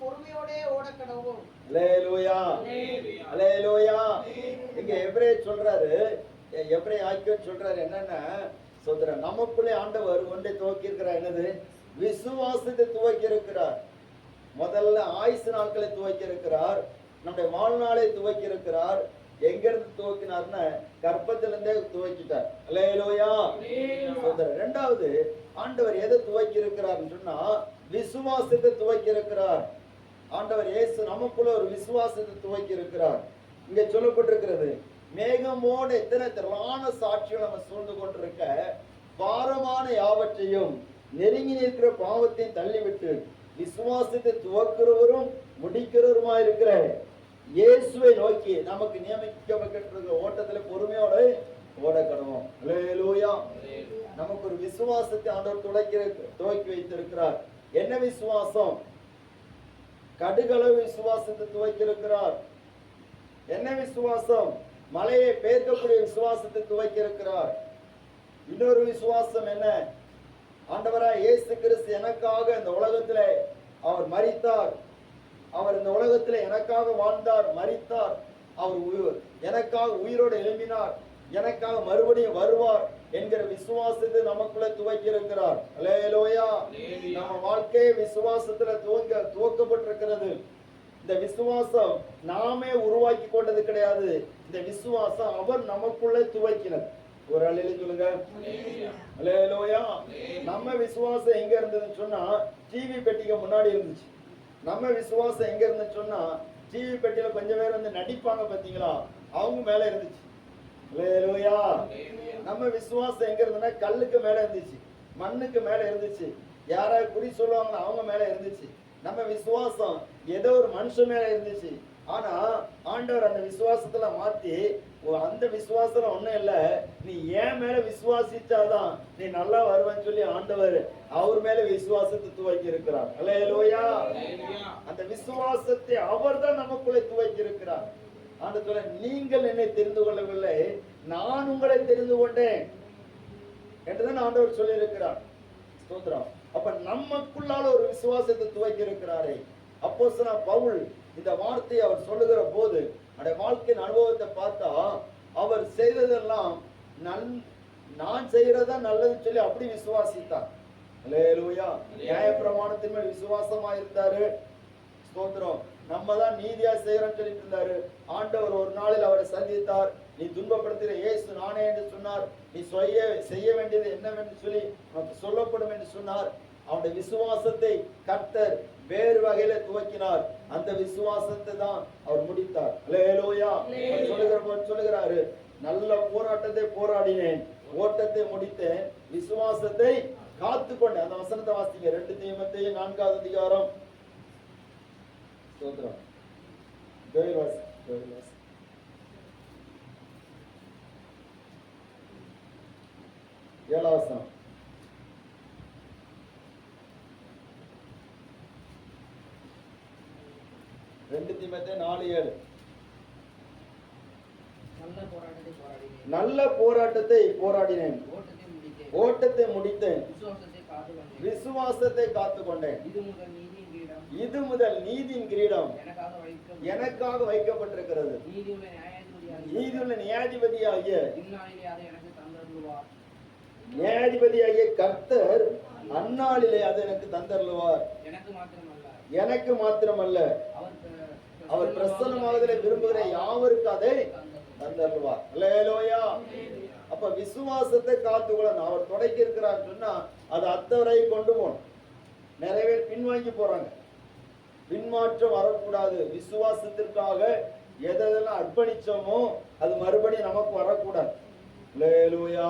பொறுமையோட ஓடக்கடவும். அல்லேலூயா. அல்லேலூயா. இங்க எபிரேய சொல்றாரு, எபிரேய ஆக்கியோன் சொல்றாரு என்னன்னா, சோதர நமக்குள்ளே ஆண்டவர் ஒன்றை துவக்கி இருக்கிறார். என்னது? விசுவாசத்தை துவக்கி இருக்கிறார். முதல்ல ஆயுசு நாட்களை துவக்கி இருக்கிறார். நம்முடைய வாழ்நாளை துவக்கி இருக்கிறார். எங்க இருந்து துவக்கினார்னா கர்ப்பத்திலிருந்தே துவக்கிட்டார். அல்லேலூயா. இரண்டாவது ஆண்டவர் எதை துவக்கி இருக்கிறார் சொன்னா விசுவாசத்தை துவக்கி இருக்கிறார். ஆண்டவர் இயேசு நமக்குள்ள ஒரு விசுவாசத்தை துவக்கி இருக்கிறார். இங்க சொல்லப்பட்டிருக்கிறது, மேகமோடு எத்தனை திரளான சாட்சிகள் நம்ம சூழ்ந்து கொண்டிருக்க பாரமான யாவற்றையும் நெருங்கி நிற்கிற பாவத்தையும் தள்ளிவிட்டு விசுவாசத்தை துவக்கிறவரும் முடிக்கிறவருமா இருக்கிற இயேசுவை நோக்கி நமக்கு நியமிக்கப்பட்டிருக்கிற ஓட்டத்துல பொறுமையோடு ஓடக்கணும். அல்லேலூயா. நமக்கு ஒரு விசுவாசத்தை ஆண்டவர் துவக்கி வைத்திருக்கிறார். என்ன விசுவாசம்? கடுகளவு விசுவாசத்தை துவக்கி இருக்கிறார். என்ன விசுவாசம்? மலையை பெயர்க்கக்கூடிய விசுவாசத்தை துவக்கி இருக்கிறார். இன்னொரு விசுவாசம் என்ன? ஆண்டவராய் இயேசு கிறிஸ்து எனக்காக இந்த உலகத்திலே அவர் மரித்தார், அவர் இந்த உலகத்திலே எனக்காக வாழ்ந்தார், மரித்தார், அவர் எனக்காக உயிரோடு எழும்பினார், எனக்காக மறுபடியும் வருவார் என்கிற விசுவாசத்தை நமக்குள்ள துவக்கி இருக்கிறார். அல்லேலூயா. நம்ம வாழ்க்கையை விசுவாசத்துல துவக்கப்பட்டிருக்கிறது. இந்த விசுவாசம் நாமே உருவாக்கி கொண்டது கிடையாது. இந்த விசுவாசம் அவர் நமக்குள்ள துவக்கினது. ஒரு அல்லேலூயா சொல்லுங்க. அல்லேலூயா. நம்ம விசுவாசம் எங்க இருந்ததுன்னு சொன்னா டிவி பெட்டிக்கு முன்னாடி இருந்துச்சு. நம்ம விசுவாசம் எங்க இருந்துன்னு சொன்னா டிவி பெட்டியில கொஞ்சம் பேர் வந்து நடிப்பாங்க பாத்தீங்களா, அவங்க மேல இருந்துச்சு. அல்லேலூயா. நம்ம விசுவாசம் எங்க இருந்ததுன்னா கல்லுக்கு மேல இருந்துச்சு, மண்ணுக்கு மேல இருந்துச்சு, யாராவது குறி சொல்லுவாங்க அவங்க மேல இருந்துச்சு. நம்ம விசுவாசம் ஏதோ ஒரு மனுஷன் மேல இருந்துச்சு. ஆனா ஆண்டவர் அந்த விசுவாசத்துல மாத்தி, அந்த விசுவாசம் ஒண்ணும் இல்ல, நீ ஏன் மேல விசுவாசிச்சாதான் நீ நல்லா வருவேன்னு சொல்லி ஆண்டவர் அவர் மேல விசுவாசத்தை துவக்கி இருக்கிறார். அல்லேலூயா. அந்த விசுவாசத்தை அவர் தான் நமக்குள்ளே துவக்கி இருக்கிறார். ஆண்டவர், நீங்கள் என்னை தெரிந்து கொள்ளவில்லை, நான் உங்களை தெரிந்து கொண்டேன் என்றுதான் ஆண்டவர் சொல்லி இருக்கிறார். ஸ்தோத்திரம். அப்ப நமக்குள்ளால ஒரு விசுவாசத்தை துவக்கி இருக்கிறாரே. அப்போஸ்தலன் பவுல் இந்த வார்த்தையை அவர் சொல்லுகிற போது அவருடைய வாழ்க்கையின் அனுபவத்தை பார்த்தா அவர் செய்ததெல்லாம் நான் செய்யறதா நல்லதுன்னு சொல்லி அப்படி விசுவாசித்தார். அல்லேலூயா. நியாயப்பிரமாணத்தின் மேல் விசுவாசமா இருந்தாரு. ஸ்தோத்திரம். நம்ம தான் நீதியா செய்யறோம்னு சொல்லிட்டு இருந்தாரு. ஆண்டவர் ஒரு நாளில் அவரை சந்தித்தார். நீ துன்பப்படுத்துகிற இயேசு நானே என்று சொன்னார். நீ செய்ய வேண்டியது என்னவென்று சொல்லி உனக்கு சொல்லப்படும் என்று சொன்னார். அவனுடைய விசுவாசத்தை கர்த்தர் வேறு வகையில துவக்கினார். அந்த விசுவாசத்தை தான் அவர் முடித்தார். அல்லேலூயா. சொல்லுகிறாரு, நல்ல போராட்டத்தை போராடினேன், ஓட்டத்தை முடித்தேன், விசுவாசத்தை காத்துக்கொண்டேன். அந்த வசனத்தை வாசிங்க. 2 தீமோத்தேயு 4வது அதிகாரம். ஸ்தோத்திரம். 7வது வசனம். நல்ல போராட்டத்தை போராடினேன், ஓட்டத்தை முடித்தேன், விசுவாசத்தை காத்துக்கொண்டேன். இது முதல் நீதியின் கிரீடம் எனக்காக வைக்கப்பட்டிருக்கிறது. நீதியுள்ள நியாயாதிபதியாகிய கர்த்தர் அந்நாளிலே அதை எனக்கு தந்தருளுவார். எனக்கு மாத்திரமல்ல, அவர் பிரசன்னமாவதிலே விரும்புகிற யாவருக்கு அதை தந்தருளுவார். அல்லேலூயா. அப்ப விசுவாசத்தை காத்துக்கொள்ளணும். அவர் தொடக்கி இருக்கிறார் சொன்னா அது அத்தவரை கொண்டு போகணும். நிறைய பேர் பின்வாங்கி போறாங்க. பின்மாற்றம் வரக்கூடாது. விசுவாசத்திற்காக எதெல்லாம் அர்ப்பணிச்சோமோ அது மறுபடியும் நமக்கு வரக்கூடாது. அல்லேலூயா.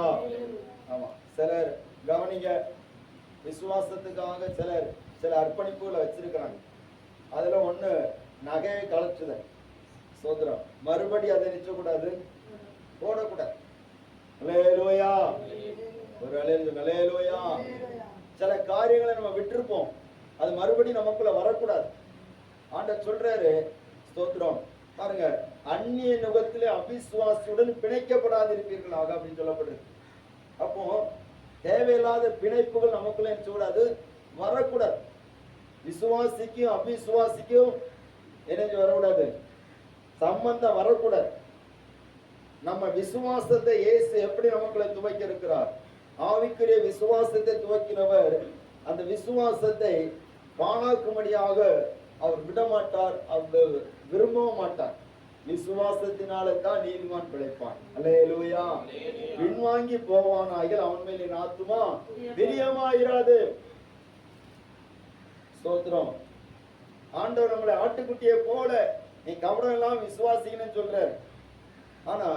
ஆமா, சிலர் கவனிங்க, விசுவாசத்துக்காக சில அர்ப்பணிப்புகளை வச்சிருக்கிறாங்க. அதுல ஒண்ணு நகையை கலற்றுதல். சோதரம். மறுபடி அதை நிச்சக்கூடாது, போடக்கூடாது. அல்லேலூயா. ஒரு அல்லேலூயா. சில காரியங்களை நம்ம விட்டுருப்போம், அது மறுபடியும் நமக்குள்ள வரக்கூடாது. ஆண்டவர் சொல்றாரு, ஸ்தோத்திரம், பாருங்க, அந்நிய நுகத்திலே அவிசுவாசியுடன் பிணைக்கப்படாதிருப்பீர்களாக அப்படின்னு சொல்லப்படுது. அப்போ தேவையில்லாத பிணைப்புகள் நமக்குள்ள கூடாது, வரக்கூடாது. விசுவாசிக்கும் அவிசுவாசிக்கும் இணைஞ்சு வரக்கூடாது, சம்பந்தம் வரக்கூடாது. நம்ம விசுவாசத்தை இயேசு எப்படி நமக்குள்ள துவக்கி இருக்கிறார்? ஆவிக்குரிய விசுவாசத்தை துவக்கினவர் அந்த விசுவாசத்தை பாழாக்கும்படியாக அவர் விடமாட்டார், அவர் விரும்பவும் மாட்டார். விசுவாசத்தினால தான் நீதிமான் பிழைப்பான். அல்லேலூயா. பின்வாங்கி போவானாகில் அவன் மேல் என் ஆத்துமா பிரியமாயிராது. ஸ்தோத்திரம். ஆண்டவர் நம்மளை ஆட்டுக்குட்டியை போல நீ கவனம் எல்லாம் விசுவாசிக்கணும்னு சொல்ற. ஆனா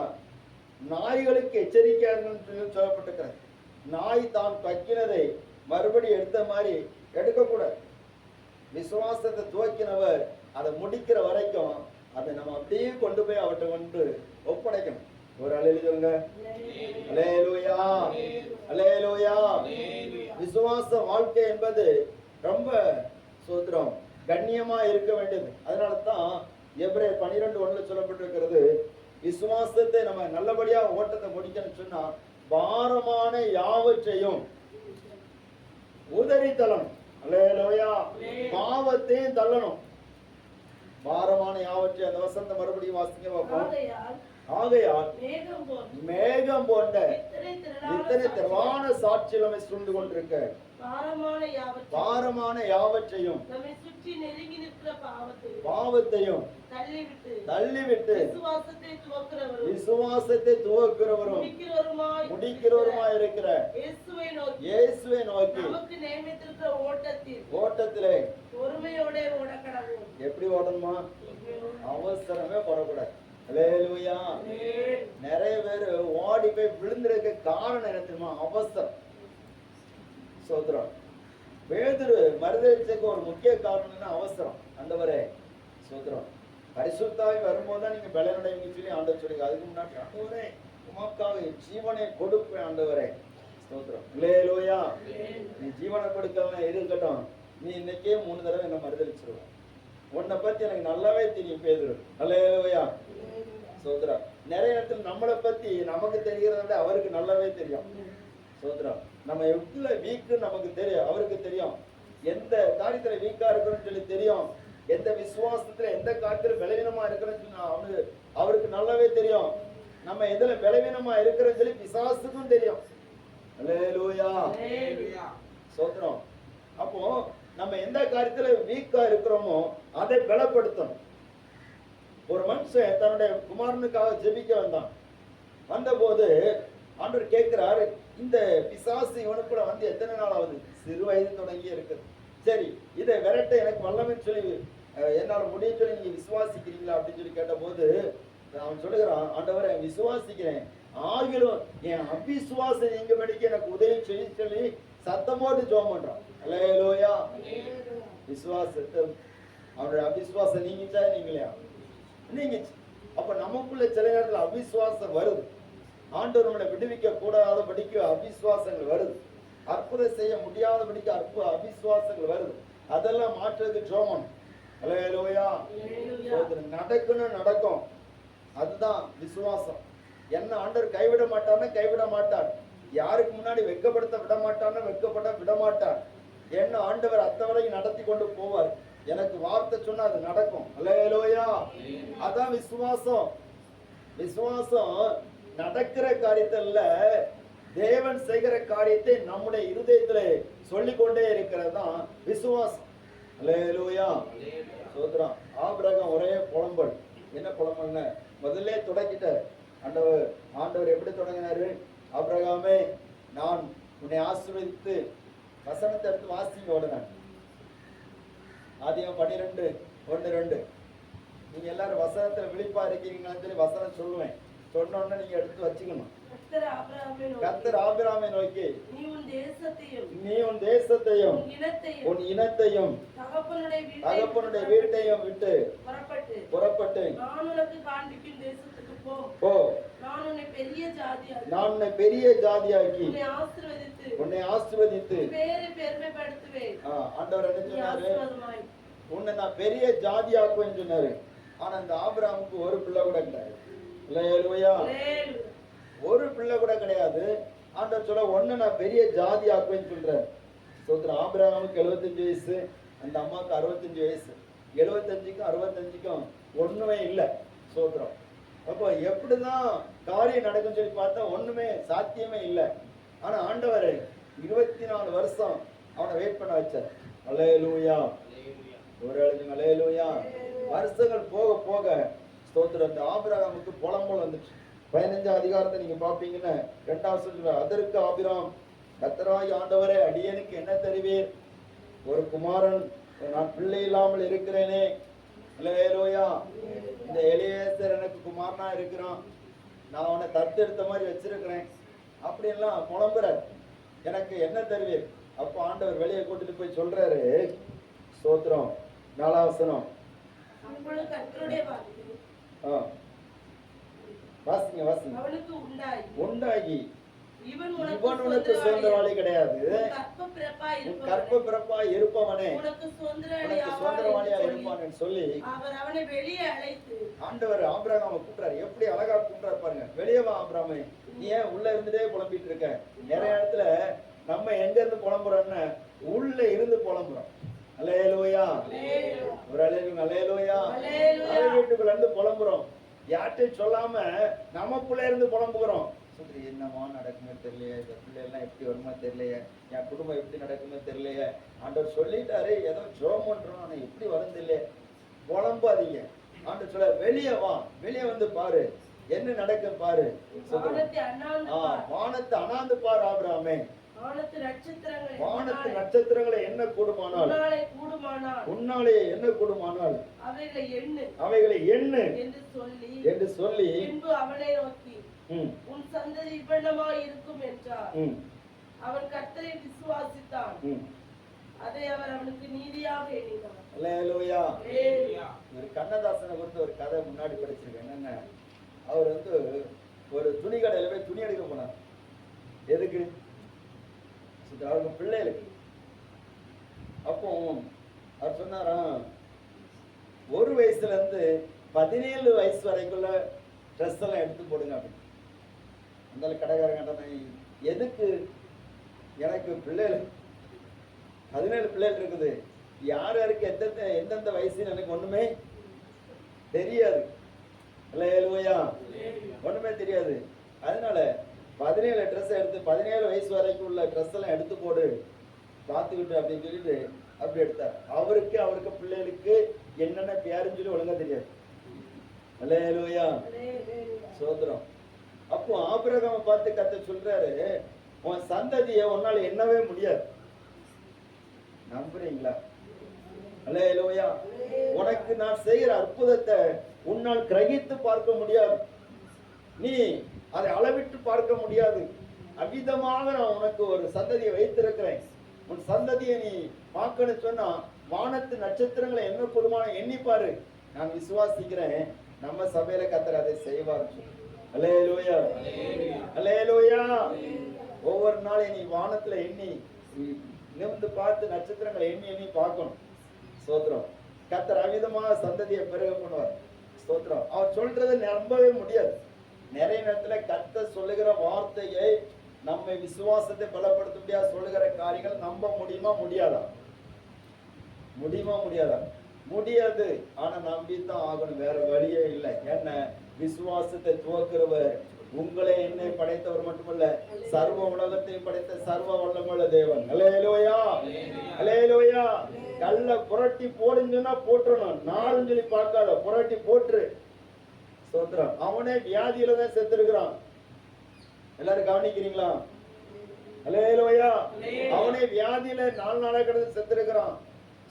நாய்களுக்கு எச்சரிக்கையா இருக்கணும்னு சொல்லப்பட்டிருக்கிறது. நாய் தான் கக்கினதை மறுபடி எடுத்த மாதிரி எடுக்கக்கூடாது. விசுவாசத்தை துவக்கினவர் அதை முடிக்கிற வரைக்கும் அதை நம்ம அப்படியே கொண்டு போய் அவர்கிட்ட கொண்டு ஒப்படைக்கணும். ஒரு அலையிலுங்க அல்லேலூயா, அல்லேலூயா. விசுவாச வாழ்க்கை என்பது ரொம்ப சோத்திரம் கண்ணியமா இருக்க வேண்டியது. அதனால தான் எபிரேயர் 12:1 சொல்லப்பட்டிருக்கிறது, விசுவாசத்தை நம்ம நல்லபடியா ஓட்டத்தை முடிக்கணும்னு சொன்னா பாரமான யாவற்றையும் உதறி தள்ளணும். அல்லேலூயா. பாவத்தையும் தள்ளணும். பாரமான யாவற்றை அந்த வசந்த மறுபடியும் வாசிங்க பார்ப்போம். ஆகையால் மேகம் போன்ற இத்தனை திரளான சாட்சியிலுமே சூழ்ந்து கொண்டிருக்க பாரமான யாவற்றையும் பாவத்தையும் தள்ளிவிட்டு விசுவாசத்தை துவக்கிறவரும் முடிக்கிறவருமாய் இருக்கிற இயேசுவை நோக்கி ஓட்டத்திலே எப்படி ஓடணுமா? அவசரமே படக்கூடாது. அல்லேலூயா. நிறைய பேர் ஓடி போய் விழுந்திருக்க காரணம் என்ன தெரியுமா? அவசரம். சோத்ரம். பேதுரு மறுதளிச்சதுக்கு ஒரு முக்கிய காரணம் என்ன? அவசரம். ஆண்டவரே சோத்ரம், பரிசுத்தாவி வரும்போதுதான் நீங்க பலனடைவீங்கன்னு சொல்லி ஆண்டவர் சொல்லி, அதுக்கு முன்னாடி ஆண்டவரே உமக்காக ஜீவனை கொடுப்பேன் ஆண்டவரே. ஸ்தோத்திரம். அல்லேலூயா. நீ ஜீவனை கொடுக்கலாம் இருக்கட்டும், நீ இன்னைக்கே 3 தடவை என்ன மறுதளிச்சிருவ. உன்னை பத்தி எனக்கு நல்லாவே தெரியும் பேதுரு. அல்லேலூயா. ஸ்தோத்திரம். நிறைய இடத்துல நம்மளை பத்தி நமக்கு தெரிகிறத விட அவருக்கு நல்லாவே தெரியும். ஸ்தோத்திரம். நம்ம எவ்வளவு வீக்கு நமக்கு தெரியும், அவருக்கு தெரியும். எந்த காரியத்துல வீக்கா இருக்கணும்னு சொல்லி தெரியும். எந்த விசுவாசத்துல எந்த காரியத்துல பலவீனமா இருக்கிறோம்னு சொல்லி அவருக்கு நல்லாவே தெரியும். நம்ம எதுல பலவீனமா இருக்கிறோம்னு சொல்லி பிசாசுக்கும் தெரியும். அல்லேலூயா. ஸ்தோத்திரம். அப்போ நம்ம எந்த காரியத்துல வீக்கா இருக்கிறோமோ அதை பலப்படுத்தணும். ஒரு மனுஷன் தன்னுடைய குமாரனுக்காக ஜெபிக்க வந்தபோது ஆண்டவர் கேட்கிறாரு, இந்த பிசாசு இவனுக்குள்ள வந்து எத்தனை நாள் ஆகுது? சிறு வயது தொடங்கி இருக்குது. சரி, இதை விரட்ட எனக்கு வல்லமைன்னு சொல்லி என்னால முடியும் சொல்லி நீங்க விசுவாசிக்கிறீங்களா அப்படின்னு சொல்லி கேட்ட போது அவன் சொல்லுகிறான், ஆண்டவரை விசுவாசிக்கிறேன், ஆகிலும் என் அபிசுவாசம் நீங்க படிக்க எனக்கு உதவி சொல்லி சத்தமோடு ஜெபம் பண்றான். அல்லேலூயா. விசுவாசத்தை அவனுடைய அபிசுவாசம் நீங்கிச்சா நீங்களா? நீங்கிச்சு. அப்ப நமக்குள்ள சில நேரத்தில் அவிசுவாசம் வருது. ஆண்டவர் நம்மளை விடுவிக்க கூடாத படிக்க அவிசுவாசங்கள் வருது. அற்புதம் செய்ய முடியாத படிக்க அவிசுவாசங்கள் வருது. அதெல்லாம் மாற்றுறதுக்கு ஜெபம். அல்லேலூயா. நடக்கணும், நடக்கும். அதுதான் விசுவாசம். என்ன ஆண்டவர் கைவிட மாட்டார்னா கைவிட மாட்டார். யாருக்கு முன்னாடி வெட்கப்படுத்த விட மாட்டார்னா வெட்கப்பட விட மாட்டார். என்ன ஆண்டவர் அத்தவரையும் நடத்தி கொண்டு போவார். எனக்கு வார்த்தை சொன்னா அது நடக்கும். அல்லேலூயா. அதான் விசுவாசம். விசுவாசம் நடக்கிற காரியத்துல தேவன் செய்கிற காரியத்தை நம்முடைய இருதயத்துல சொல்லிக்கொண்டே இருக்கிறது தான் விசுவாசம். அல்லேலூயா. சோத்ரம். ஆபிரகாம் ஒரே புலம்பல். என்ன புலம்பல்னா முதல்ல தொடங்கிட்டார். ஆண்டவர் எப்படி தொடங்கினாரு? ஆபிரகாமே, நான் உன்னை ஆசீர்வதித்து, வசனத்தை எடுத்து வாசிங்க உடனே. ஆதியாகமம் 12:1-2. நீங்க எல்லாரும் வசனத்துல விழிப்பா இருக்கீங்கன்னு சொல்லி வசனம் சொல்லுவேன். சொன்னோன்னு நீங்க எடுத்து வச்சுக்கணும். கர்த்தர் ஆபிரகாமை நோக்கி, நீ உன் தேசத்தையும் உன் இனத்தையும் தகப்பனுடைய வீட்டையும் விட்டு புறப்பட்டு நான் உனக்கு காண்பிக்கும் தேசத்துக்கு போ. நான் உன்னை பெரிய ஜாதியாக்கி உன்னை ஆசீர்வதித்து பெருமைப்படுத்துவேன். ஆண்டவர் என்ன சொன்னாரு? உன்னை நான் பெரிய ஜாதியாக்குவேன்னு சொன்னாரு. ஆனா இந்த ஆபிரகாமுக்கு ஒரு பிள்ளை கூட கிடையாது. அல்லேலூயா. ஒரு பிள்ளை கூட கிடையாது. ஆண்டவர் சொல்ல ஒன்னு நான் பெரிய ஜாதி ஆக்குவேன்னு சொல்றாரு. சோத்திரம். ஆபிரகாமுக்கு 75 வயசு, அந்த அம்மாவுக்கு 65 வயசு. 75க்கும் 65க்கும் ஒண்ணுமே இல்லை. சோத்திரம். அப்போ எப்படிதான் காரியம் நடக்குன்னு சொல்லி பார்த்தா ஒண்ணுமே சாத்தியமே இல்லை. ஆனா ஆண்டவர் 24 வருஷம் அவனை வெயிட் பண்ண வச்சார். அல்லேலூயா. ஒரு எழுதுங்க. அல்லேலூயா. வருஷங்கள் போக போக ஸ்தோத்திரம். இந்த ஆபிரகாமுக்கு புலம்பல் வந்துச்சு. 15ஆம் அதிகாரத்தை நீங்க பாப்பீங்கன்னா 2ஆம் வசனத்துல, அதற்கு ஆபிராம், கர்த்தராகிய ஆண்டவரே, அடியேனுக்கு என்ன தருவீர்? ஒரு குமாரன், நான் பிள்ளை இல்லாமல் இருக்கிறேனே. அல்லேலூயா. இந்த எலியேசர் எனக்கு குமாரனா இருக்கிறான், நான் அவனை தத்தெடுத்த மாதிரி வச்சிருக்கிறேன் அப்படியெல்லாம் புலம்புறார். எனக்கு என்ன தருவீர்? அப்போ ஆண்டவர் வெளியே கூட்டிட்டு போய் சொல்றாரு, ஸ்தோத்திரம், 4ஆம் வசனம். அப்பொழுது கர்த்தருடைய வார்த்தை வாசிங்க வாசிங்க. அவனுக்கு உண்டாகி, இவன் உனக்கு சுதந்திரவாளி கிடையாது, கற்ப பிறப்பாய் இருப்பவனே உனக்கு சுதந்திரவாளியா இருப்பான்னு சொல்லி அவர் அவனை வெளியே அழைத்து, ஆண்டவர் ஆபிரகாமை கூப்பிட்டாரு. எப்படி அழகா கூப்பிட்டாரு பாருங்க. வெளியே வா ஆபிரகாமே, நீ ஏன் உள்ள இருந்துட்டே புலம்பிட்டு இருக்க? நிறைய இடத்துல நம்ம எங்க இருந்து புலம்புறோம்னு உள்ள இருந்து புலம்புறோம். அல்லேலூயா. ஒரு அல்லேலூயா. வீட்டுக்குள்ள இருந்து புலம்புறோம், யார்கிட்டையும் சொல்லாம நமக்குள்ள இருந்து புலம்புகிறோம். என்னமா நடக்குமே தெரியலையே, இந்த பிள்ளை எல்லாம் எப்படி வருமா தெரியலையே, என் குடும்பம் எப்படி நடக்குமே தெரியலையே. ஆண்டவர் சொல்லிட்டாரு, ஏதோ ஜோம் பண்றோம், ஆனா எப்படி வருது இல்லையே. புலம்பாதீங்க. ஆண்டவர் சொல்ல, வெளியே வா, வெளியே வந்து பாரு, என்ன நடக்கும் பாரு. வானத்தை அண்ணாந்து பாரு ஆபிரகாமே, வானத்து நட்சத்திரங்களை என்ன கூடுமானால், உன்னாலே என்ன கூடுமானால் அவைகளை எண்ணு என்று சொல்லி அவனை நோக்கி, உன் சந்ததி இவ்வளவாய் இருக்கும் என்றார். அவன் கர்த்தரை விசுவாசித்தான், அதை அவர் அவனுக்கு நீதியாக எண்ணினார். அல்லேலூயா. ஒரு கண்ணதாசனை குறித்து ஒரு கதை முன்னாடி படிச்சிருக்கேன். என்னன்னா, அவர் ஒரு துணி கடையில போய் துணி எடுக்க போனார். எதுக்கு? அவருக்கு பிள்ளைகளுக்கு. அப்போ அவர் சொன்னாராம், 1 வயசுல இருந்து 17 வயசு வரைக்குள்ள ட்ரெஸ் எல்லாம் எடுத்து போடுங்க அப்படின்னு. அந்த கடைக்காரங்க, எதுக்கு? எனக்கு பிள்ளைகள் 17 பிள்ளைகள் இருக்குது, யார் யாருக்கு எந்தெந்த வயசுன்னு எனக்கு ஒண்ணுமே தெரியாது. அல்லேலூயா. ஒண்ணுமே தெரியாது. அதனால 17 ட்ரெஸ் எடுத்து 17 வயசு வரைக்கும் உள்ள ட்ரெஸ் எல்லாம் எடுத்து போடு பார்த்துக்கிட்டு அப்படின்னு சொல்லிட்டு அப்படி எடுத்தார். அவருக்கு பிள்ளைகளுக்கு என்னென்ன பேருன்னு சொல்லி ஒழுங்கா தெரியாது. அல்லேலூயா. சோதரம். அப்போ ஆபிரகாமை பார்த்து கர்த்தர் சொல்றாரு, உன் சந்ததியை உன்னால எண்ணவே முடியாது. நம்புறீங்களா? அல்லேலூயா. உனக்கு நான் செய்கிற அற்புதத்தை உன்னால் கிரகித்து பார்க்க முடியாது, நீ அதை அளவிட்டு பார்க்க முடியாது. அவ்விதமாக நான் உனக்கு ஒரு சந்ததியை வைத்திருக்கிறேன். உன் சந்ததியை நீ பார்க்கணும்னு சொன்னா வானத்து நட்சத்திரங்களை என்ன கூடுமான எண்ணிப்பாரு. நான் விசுவாசிக்கிறேன், நம்ம சபையில கர்த்தர் அதை செய்வார். அல்லேலூயா. அல்லேலூயா. ஒவ்வொரு நாளும் நீ வானத்துல எண்ணி நிமிர்ந்து பார்த்து நட்சத்திரங்களை எண்ணி பார்க்கணும். ஸ்தோத்திரம். கர்த்தர் அவ்விதமாக சந்ததியை பெருக பண்ணுவார். ஸ்தோத்திரம். அவர் சொல்றதை நம்பவே முடியாது. நிறைய நேரத்துல கர்த்தர் சொல்லுகிற வார்த்தையை நம்ம விசுவாசத்தை பலப்படுத்த முடியாது. சொல்லுகிற காரியங்கள் நம்ப முடியுமா முடியாதா? முடியாதா? முடியாது. ஆனா நம்பித்தான் ஆகணும், வேற வழியே இல்லை. என்ன? விசுவாசத்தை துவக்கிறவர் உங்களை என்னை படைத்தவர் மட்டுமல்ல, சர்வ உலகத்தையும் படைத்த சர்வ வல்லமுள்ள தேவன். அல்லேலூயா. அல்லேலூயா. கல்ல புரட்டி போடுங்கன்னா போட்டுறணும், நாளும் சொல்லி பார்க்காத, புரட்டி போட்டுரு. ஸ்தோத்திரம். அவனே வியாதியில தான் செத்துருக்கிறான். எல்லாரும் கவனிக்கிறீங்களா? அல்லேலூயா. அவனே வியாதியில 4 நாளா கிடந்து செத்துருக்கிறான்.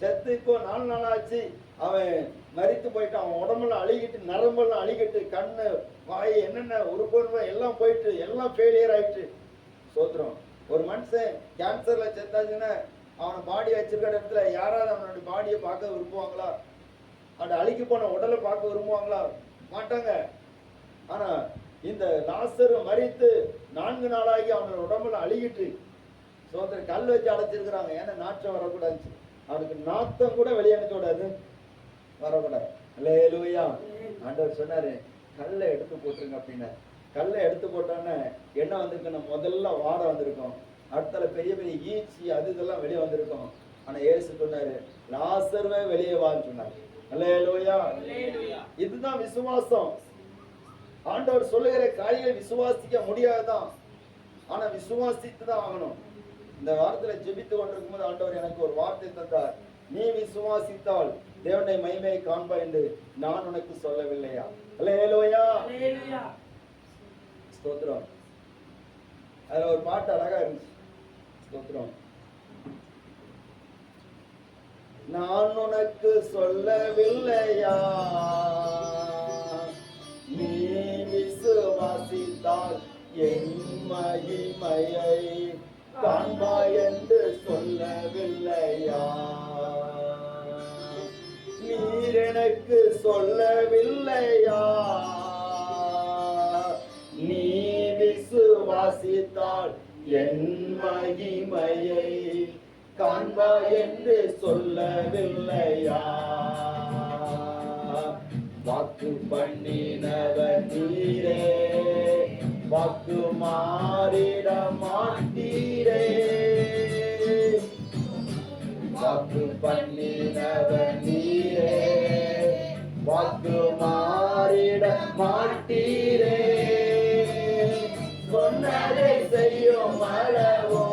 செத்து இப்போ 4 நாள் ஆச்சு, அவன் மரித்து போயிட்டான். அவன் உடம்பெல்லாம் அழுகிட்டு, நரம்பெல்லாம் அழுகிட்டு, கண்ணு வாய் என்னென்ன உறுப்பு எல்லாம் போயிட்டு, எல்லாம் ஃபெயிலியர் ஆயிட்டு. ஸ்தோத்திரம். ஒரு மனுஷன் கேன்சர்ல செத்தாச்சுன்னா அவனை பாடி வச்சிருக்கிற இடத்துல யாராவது அவனுடைய பாடியை பார்க்க விரும்புவாங்களா? அவன் அழுகி போன உடலை பார்க்க விரும்புவாங்களா? மாட்டாங்க. ஆனா இந்த லாசரு மரித்து 4 நாளாகி அவனோட உடம்புல அழுகிட்டு, சோதனை கல் வச்சு அடைச்சிருக்கிறாங்க. ஏன்னா நாற்றம் வரக்கூடாது, அவனுக்கு நாத்தம் கூட வெளியே அனுப்பிக்கூடாது, வரக்கூடாது. அல்லேலூயா. ஆண்டவர் சொன்னாரு, கல்லை எடுத்து போட்டுருங்க அப்படின்னா. கல்லை எடுத்து போட்டோன்னே என்ன வந்திருக்குன்னா, முதல்ல வாடை வந்திருக்கும், அடுத்தால பெரிய பெரிய ஈச்சி அது இதெல்லாம் வெளியே வந்திருக்கும். ஆனா இயேசு சொன்னாரு, லாசருவே வெளியே வான்னு சொன்னாரு. அல்லேலூயா. இதுதான் விசுவாசம். ஆண்டவர் சொல்லுகிற காரியங்களை விசுவாசிக்க முடியாதுதான், ஆனா விசுவாசித்து தான் ஆகணும். இந்த வாரத்துல ஜெபித்து கொண்டிருக்கும் போது ஆண்டவர் எனக்கு ஒரு வார்த்தை தந்தார். நீ விசுவாசித்தால் தேவனுடைய மகிமையை காண்பா என்று நான் உனக்கு சொல்லவில்லையா? அல்லேலூயா. அல்லேலூயா. ஸ்தோத்திரம். அதுல ஒரு பாட்டு அழகா இருந்துச்சு. ஸ்தோத்திரம். நான் உனக்கு சொல்லவில்லையா, நீ விசுவாசித்தால் என் மகிமையை காண்பா என்று சொல்லவில்லையா? நீர் எனக்கு சொல்லவில்லையா, நீ விசுவாசித்தால் என் மகிமையை காண்பா என்று சொல்லவில்லையா? வாக்கு பண்ணினவர் நீரே, வாக்கு மாறிட மாட்டீரே. வாக்கு பண்ணினவர் நீரே, வாக்கு மாறிட மாட்டீரே. சொன்னதை செய்யும் அளவோ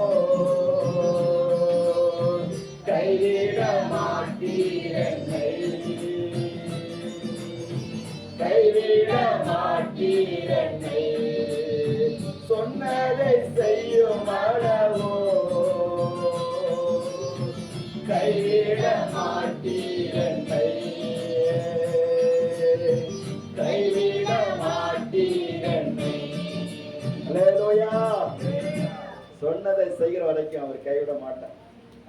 கைவிட மாட்டீரென்னை, கைவிட மாட்டீரென்னை. சொன்னதை செய்யும் அளவோ கைவிட மாட்டீரென்னை, கைவிட மாட்டீரென்னை. அல்லேலூயா. சொன்னதை செய்கிற வரைக்கும் அவர் கைவிட மாட்டார்.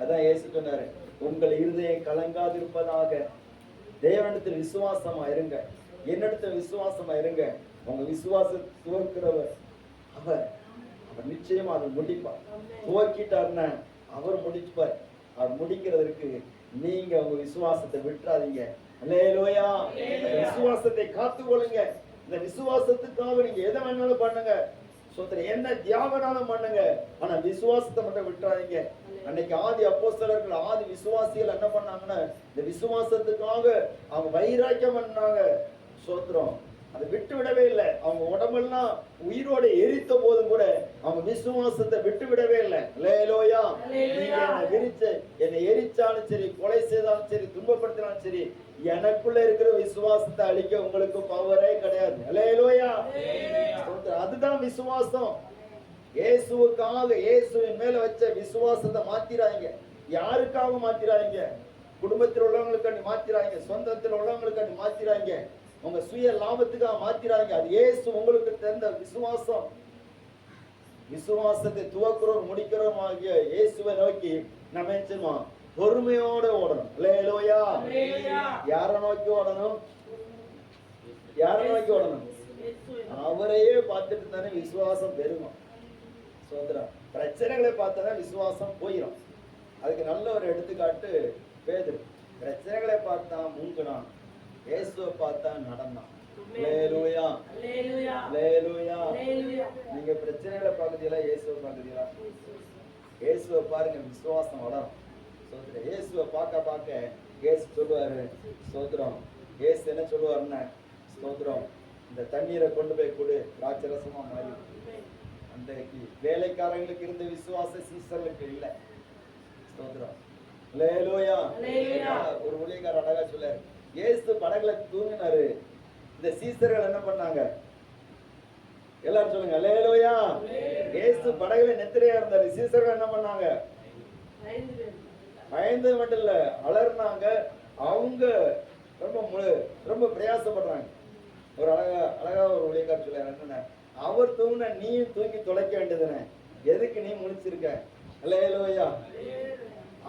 அதான் இயேசு சொன்னாரு, உங்கள் இருதயம் கலங்காதிருப்பதாக தேவனிடத்தில் விசுவாசமா இருங்க, என்னிடத்தில் விசுவாசமா இருங்க. உங்க விசுவாசம் துவக்கிறவர் அவர் நிச்சயமா அதை முடிப்பார். துவக்கிட்டாருன்னா அவர் முடிப்பார். அவர் முடிக்கிறதுக்கு நீங்க உங்க விசுவாசத்தை விட்டுறாதீங்க. அல்லேலூயா. விசுவாசத்தை காத்துக்கொள்ளுங்க. இந்த விசுவாசத்துக்காக நீங்க எதை வேணாலும் பண்ணுங்க, என்ன தியாகனாலும் பண்ணுங்க, ஆனா விசுவாசத்தை மட்டும் விட்டுறாதீங்க. அன்னைக்கு ஆதி அப்போஸ்தலர்கள், ஆதி விசுவாசிகள் என்ன பண்ணாங்கன்னா, இந்த விசுவாசத்துக்காக அவங்க வைராக்கியம் பண்ணாங்க. சோத்திரம். அதை விட்டு விடவே இல்லை. அவங்க உடம்பெல்லாம் உயிரோட எரித்த போதும் கூட அவங்க விசுவாசத்தை விட்டு விடவே இல்லை. அல்லேலூயா. நீங்க என்னை எரிச்சாலும் சரி, கொலை செய்தாலும் சரி, துன்பப்படுத்தினாலும் சரி, எனக்குள்ள இருக்கிற விசுவாசத்தை அழிக்க உங்களுக்கு பவரே கிடையாது. அல்லேலூயா. அதுதான் விசுவாசம். இயேசுவுக்காக, இயேசுவின் மேல வச்ச விசுவாசத்தை மாத்திராங்க. யாருக்காக மாத்திராங்க? குடும்பத்தில் உள்ளவங்களுக்கு மாத்திராங்க, சொந்தத்தில் உள்ளவங்களுக்கு மாத்திராங்க, உங்க சுய லாபத்துக்காக மாத்திராங்க. அது இயேசு உங்களுக்கு தெரிந்த விசுவாசம். விசுவாசத்தை துவக்கிறோம் முடிக்கிறோம் ஆகிய இயேசுவை நோக்கி நம்ம என்ன பொறுமையோட ஓடணும். அல்லேலூயா. யாரை நோக்கி ஓடணும்? யாரை நோக்கி ஓடணும்? அவரையே பார்த்துட்டு தானே விசுவாசம் பெருகும். சோதரம். பிரச்சனைகளை பார்த்தா விசுவாசம் போயிடும். அதுக்கு நல்ல ஒரு எடுத்துக்காட்டு பேதுரு. பிரச்சனைகளை பார்த்தா மூங்கினான், இயேசுவை பார்த்தா நடந்தான். அல்லேலூயா. அல்லேலூயா. நீங்க பிரச்சனைகளை பார்க்குறீங்களா, இயேசுவை பார்க்குறீங்களா? இயேசுவை பாருங்க, விசுவாசம் வளரும். சோதரம். இயேசுவை பார்க்க பார்க்க இயேசு சொல்லுவாரு. சோதரம். இயேசு என்ன சொல்லுவாருன்னா, ஸ்தோத்திரம், இந்த தண்ணீரை கொண்டு போய் கொடு, ராட்சரசமா மாறி. அன்றைக்கு வேலைக்காரங்களுக்கு இருந்த விசுவாச சீசர்களுக்கு இல்லை. ஸ்தோத்திரம். அல்லேலூயா. ஒரு ஊழியக்காரர் அழகா சொல்லாரு, இயேசு படகுல தூங்கினாரு, இந்த சீசர்கள் என்ன பண்ணாங்க? எல்லாரும் சொல்லுங்க அல்லேலூயா. இயேசு படகுல நெத்திரையா இருந்தாரு, சீசர்கள் என்ன பண்ணாங்க? பயந்து மட்டும் இல்ல, அலர்னாங்க. அவங்க ரொம்ப பிரயாசப்படுறாங்க. ஒரு அழகா ஒரு ஊழியக்காரர் சொல்றாரு, என்ன அவர் தூங்கின நீயும் தூங்கி தொலைக்க வேண்டியதுனே, எதுக்கு நீ முழிச்சிருக்க? அல்லேலூயா.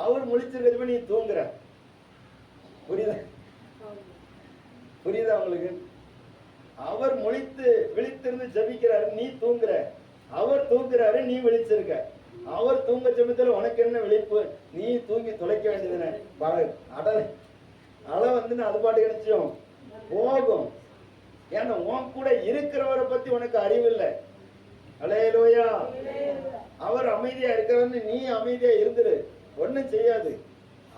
அவர் முழிச்சிருக்க நீ தூங்குற. புரியுதா? புரியுதா உங்களுக்கு? அவர் விழித்திருந்து ஜெபிக்கிறாரு, நீ தூங்குற. அவர் தூங்குறாரு, நீ விழிச்சிருக்க. அவர் தூங்க ஜெபத்துல உனக்கு என்ன விழிப்பு? நீ தூங்கி தொலைக்க வேண்டியதுனே. அலை வந்து அது பாட்டு கிடைச்சும் போகும். ஏன்னா உன் கூட இருக்கிறவரை பத்தி உனக்கு அறிவு இல்லை. அல்லேலூயா. அவர் அமைதியா இருக்கிறவன்னு நீ அமைதியா இருந்துரு, ஒண்ணும் செய்யாது.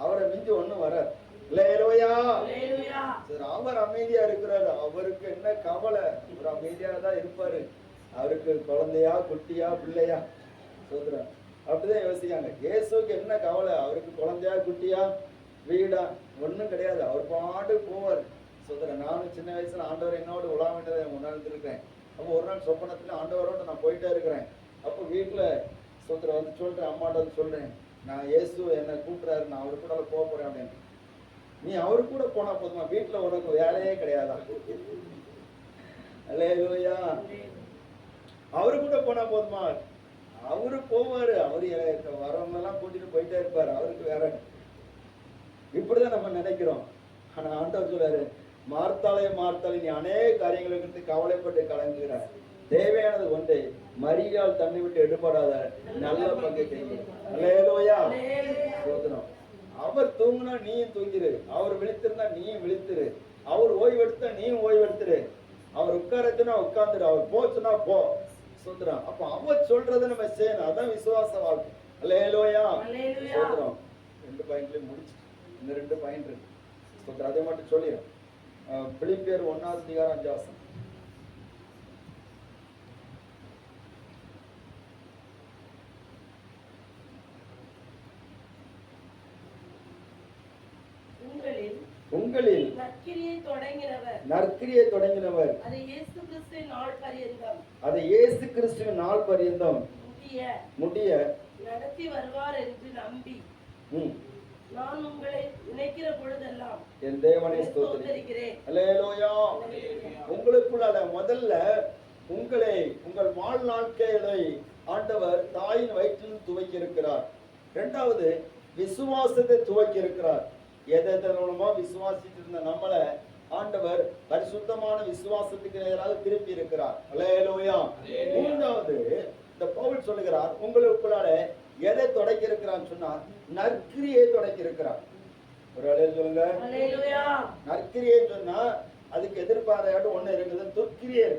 அவரை மிஞ்சி ஒண்ணும் வராது. அல்லேலூயா. அவர் அமைதியா இருக்கிறாரு, அவருக்கு என்ன கவலை? அவர் அமைதியா தான் இருப்பாரு. அவருக்கு குழந்தையா குட்டியா பிள்ளையா? சோதரா அப்படிதான் யோசிக்காங்க. இயேசுக்கு என்ன கவலை? அவருக்கு குழந்தையா குட்டியா? வீடா ஒண்ணும் கிடையாது. அவர் பாட்டு போவார். சொல்றேன், நானும் சின்ன வயசுல ஆண்டவர் என்னோட உலாவிட்டதை உணர்ந்திருக்கேன். அப்போ ஒரு நாள் சொப்பனத்துல ஆண்டவரோட நான் போயிட்டே இருக்கிறேன். அப்போ வீட்டுல சொல்றேன் வந்து சொல்றேன், அம்மாட்ட வந்து சொல்றேன், நான் இயேசு என்னை கூப்பிடுறாரு, நான் அவரு கூட போக போறேன் அப்படின்னு. நீ அவரு கூட போனா போதுமா, வீட்டுல உனக்கு வேலையே கிடையாதா? அல்லேலூயா. அவரு கூட போனா போதுமா? அவரு போவாரு, அவரு வரவங்க எல்லாம் கூட்டிட்டு போயிட்டே இருப்பாரு, அவருக்கு வேற. இப்படிதான் நம்ம நினைக்கிறோம். ஆனா ஆண்டவர் சொல்றாரு, மார்த்தாலே நீ அநேக காரியங்களுக்கு கவலைப்பட்டு கலங்குகிற, தேவையானது ஒன்றை மரியாள் தன்னை விட்டு எடுபடாத நல்ல பங்கு செய்யும். அல்லேலூயா. சோதனம். அவர் தூங்குனா நீயும் தூங்கிரு, அவர் விழித்திருந்தா நீயும் விழித்திரு, அவர் ஓய்வெடுத்தா நீயும் ஓய்வெடுத்துரு, அவர் உட்காரச்சுன்னா உட்கார்ந்துரு, அவர் போச்சுன்னா போ. சோதரம். அப்ப அவர் சொல்றதை நம்ம செய்யணும். அதான் விசுவாச வாழ்க்கை. அல்லேலூயா. சோதரம். 2 பாயிண்ட்லயும் முடிச்சு, இந்த 2 பாயிண்ட் இருக்கு. சோதரம். அதை மட்டும் சொல்லிடும். பிலிப்பியர் 1:5. உங்களில் நற்கிரியை தொடங்கினவர் அதை இயேசு கிறிஸ்துவின் நாள் பரியந்தம் முடிய நடத்தி வருவார் என்று நம்பி நான் உங்களை நினைக்கிற பொழுதெல்லாம் என் தேவனை ஸ்தோத்திரிக்கிறேன். அல்லேலூயா. உங்களுக்குள்ள முதல்ல உங்களை உங்கள் வாழ்நாட்களை ஆண்டவர் தாயின் வயிற்றில் துவக்கி இருக்கிறார். 2வது விசுவாசத்தை துவக்கி இருக்கிறார். எதன் மூலமா விசுவாசிட்டு இருந்த நம்மள ஆண்டவர் பரிசுத்தமான விசுவாசத்துக்கு நேராக திருப்பி இருக்கிறார். அல்லேலூயா. 3வது இந்த பவுல் சொல்லுகிறார், உங்களுக்குள்ளால எதை தொடக்கி இருக்கிறான்னு சொன்னா நற்கிரியை தொடக்கி இருக்கிறார். ஒரு அலையில் சொல்லுங்க. நற்கிரியை சொன்னா அதுக்கு எதிர்பாராட்டு ஒண்ணு இருக்குது, துர்க்கிரியை.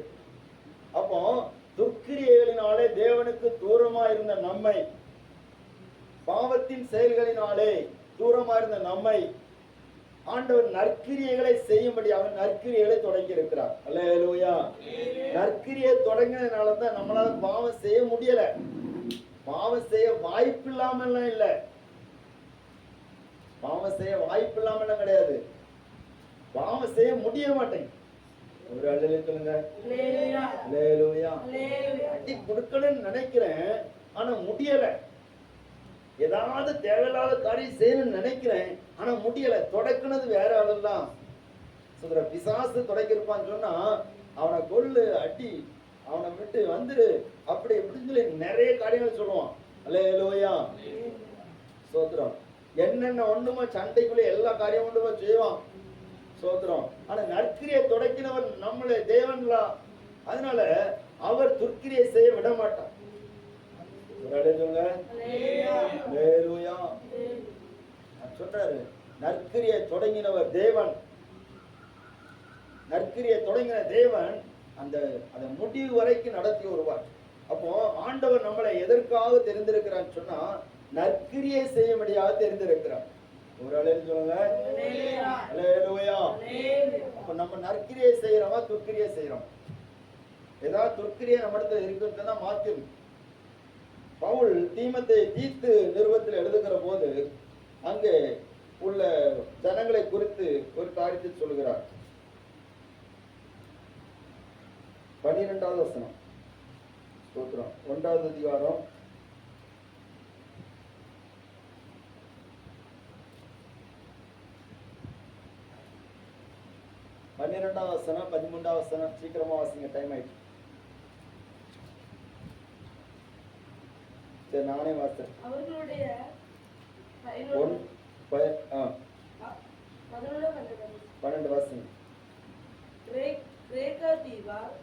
அப்போ துர்க்கிரியைகளினாலே தேவனுக்கு தூரமா இருந்த நம்மை, பாவத்தின் செயல்களினாலே தூரமா இருந்த நம்மை ஆண்டவர் நற்கிரியைகளை செய்யும்படி அவன் நற்கிரியைகளை தொடங்கி இருக்கிறார். அல்லேலூயா. நற்கிரியை தொடங்கினதுனாலதான் நம்மளால பாவம் செய்ய முடியல. பாவம் செய்ய வாய்ப்பு இல்லாமல் இல்ல, பாவம் செய்ய வாய்ப்பு இல்லாமல் கிடையாது, பாவம் செய்ய முடிய மாட்டேங்குது. ஒரு அல்லேலூயா சொல்லுங்க. அல்லேலூயா. அடி கொடுக்கணும்னு நினைக்கிறேன், ஆனா முடியல. ஏதாவது தேவையில்லாத காரியம் செய்யணும்னு நினைக்கிறேன், ஆனா முடியல. தொடக்குனது வேற ஆளுதான். சொல்ற பிசாசு தொடக்கிருப்பான்னு சொன்னா அவனை கொல்லு, அடி, அவனை விட்டு வந்துரு, அப்படி இப்படின்னு சொல்லி நிறைய காரியங்கள் சொல்லுவான். அல்லேலூயா. சோத்திரம். என்னென்ன ஒண்ணுமோ சண்டைக்குள்ள எல்லா காரியம் ஒண்ணுமோ செய்வான். சோத்திரம். ஆனா நற்கிரியை தொடக்கினவன் நம்மளே தேவன்லாம். அதனால அவர் துர்க்கிரியை செய்ய விட மாட்டான். சொல்றாரு, நற்கிரியை தொடங்கினவர் தேவன். நற்கிரியை தொடங்கின தேவன் அந்த முடிவு வரைக்கும் நடத்தி வருவார். அப்போ ஆண்டவர் நம்மளை எதற்காக தெரிந்திருக்கிறான்னு சொன்னா நற்கிரியை செய்யும்படியாக தெரிந்திருக்கிறார். ஒரு அலையில் சொல்லுங்க. அல்லேலூயா. அப்ப நம்ம நற்கிரியை செய்யறோமா துர்க்கிரியை செய்யறோம்? ஏதாவது துர்க்கிரியை நம்ம இடத்துல இருக்குன்னா மாத்திரும். பவுல் தீமத்தை தீத்து நிருபத்தில் எழுதுகிற போது அங்கே உள்ள ஜனங்களை குறித்து ஒரு காரியத்தை சொல்லுகிறார். 12வது வசனம். ஸ்தோத்திரம். 1வது அதிகாரம் 12வது வசனம் 13வது வசனம். சீக்கிரமா வாசிங்க, டைம் ஆயிடுச்சு. நானே வார்த்தை. அவர்களுடைய 12 வாசம்.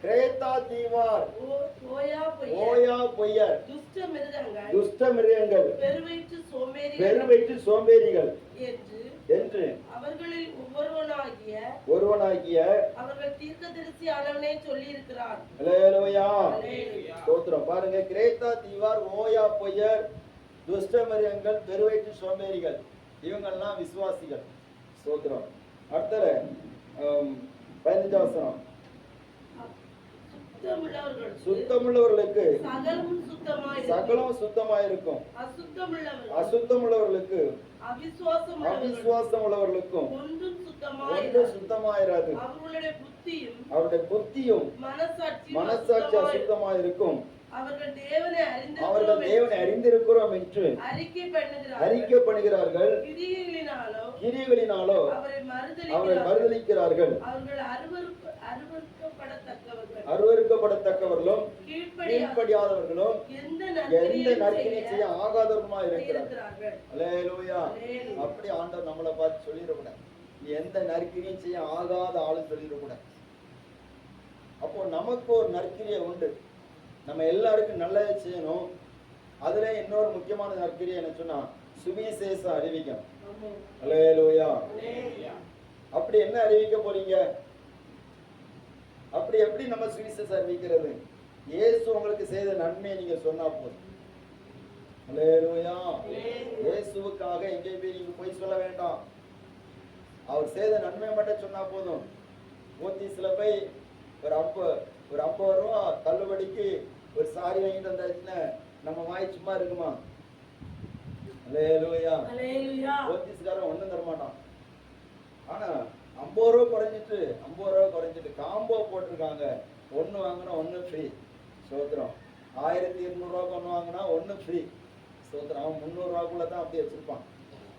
கிரேத்தா தீவார், ஓயா பொய்யர், துஷ்ட மிருகங்கள், பெருவயிற்று சோம்பேறிகள் என்று அவர்களில் ஒருவனாகிய அவர்கள் தீர்க்கதரிசி ஆனவனே சொல்லி இருக்கிறார். அல்லேலூயா. ஸ்தோத்திரம். பாருங்க, கிரேத்தா தீவார், ஓயா பொய்யர், துஷ்ட மிருகங்கள், பெருவயிற்று சோம்பேறிகள், இவங்கெல்லாம் விசுவாசிகள். ஸ்தோத்திரம். அடுத்த 15வது வசனம். சுத்தமுள்ளவர்களுக்கு சகலமும் சுத்தமாயிருக்கும். அசுத்தமுள்ளவர்களுக்கு அவிசுவாசம் உள்ளவர்களுக்கும் ஒன்றும் சுத்தமாயிராது. அவருடைய புத்தியும் மனசாட்சி அசுத்தமாயிருக்கும். அவர்கள் தேவனை அறிந்திருக்கிறோம் என்று அறிக்கை பண்ணுகிறார்கள். கிரியைகளினாலோ அவரை மறுதலிக்கிறார்கள். அருவருக்கப்படத்தக்கவர்களும் கீழ்ப்படியாதவர்களும் எந்த நற்கிரியை செய்ய ஆகாதவருமா இருக்கிறார்கள். அல்லேலூயா. அப்படி ஆண்டவர் நம்மளை பார்த்து சொல்லிடக்கூடாது, எந்த நற்கிரியும் செய்ய ஆகாத ஆளு சொல்லிடக்கூடாது. அப்போ நமக்கு ஒரு நற்கிரியை உண்டு, நம்ம எல்லாருக்கும் நல்லதை செய்யணும். அதுல இன்னொரு முக்கியமான நற்கிரியை என்ன சொன்னா, சுவிசேஷம் அறிவிக்கும். அல்லேலூயா. அப்படி என்ன அறிவிக்க போறீங்க? அப்படி எப்படி நம்ம சுவிசேஷம் அறிவிக்கிறது? இயேசு உங்களுக்கு செய்த நன்மையை நீங்க சொன்னா போதும். அல்லேலூயா. இயேசுவுக்காக எங்கே போய் நீங்க போய் சொல்ல வேண்டாம், அவர் செய்த நன்மையை மட்டும் சொன்னா போதும். போத்தீஸ்ல போய் ஒரு 50 ரூபா தள்ளுபடிக்கு ஒரு சாரி வாங்கிட்டு வந்தாச்சுன்னா நம்ம வாய் சும்மா இருக்குமா? அல்லேலூயா. போத்தீஸ்காரன் ஒண்ணும் தர மாட்டான். ஆனா 50 ரூபா குறைஞ்சிட்டு காம்போ போட்டிருக்காங்க. ஒன்னு வாங்கினா ஒன்னு ஃப்ரீ. சோத்திரம். 1200 ரூபாய்க்கு ஒண்ணு வாங்கினா ஒன்னு ஃப்ரீ. சோத்திரம். அவன் 300 ரூபாய்க்குள்ள தான் அப்படியே வச்சிருப்பான்.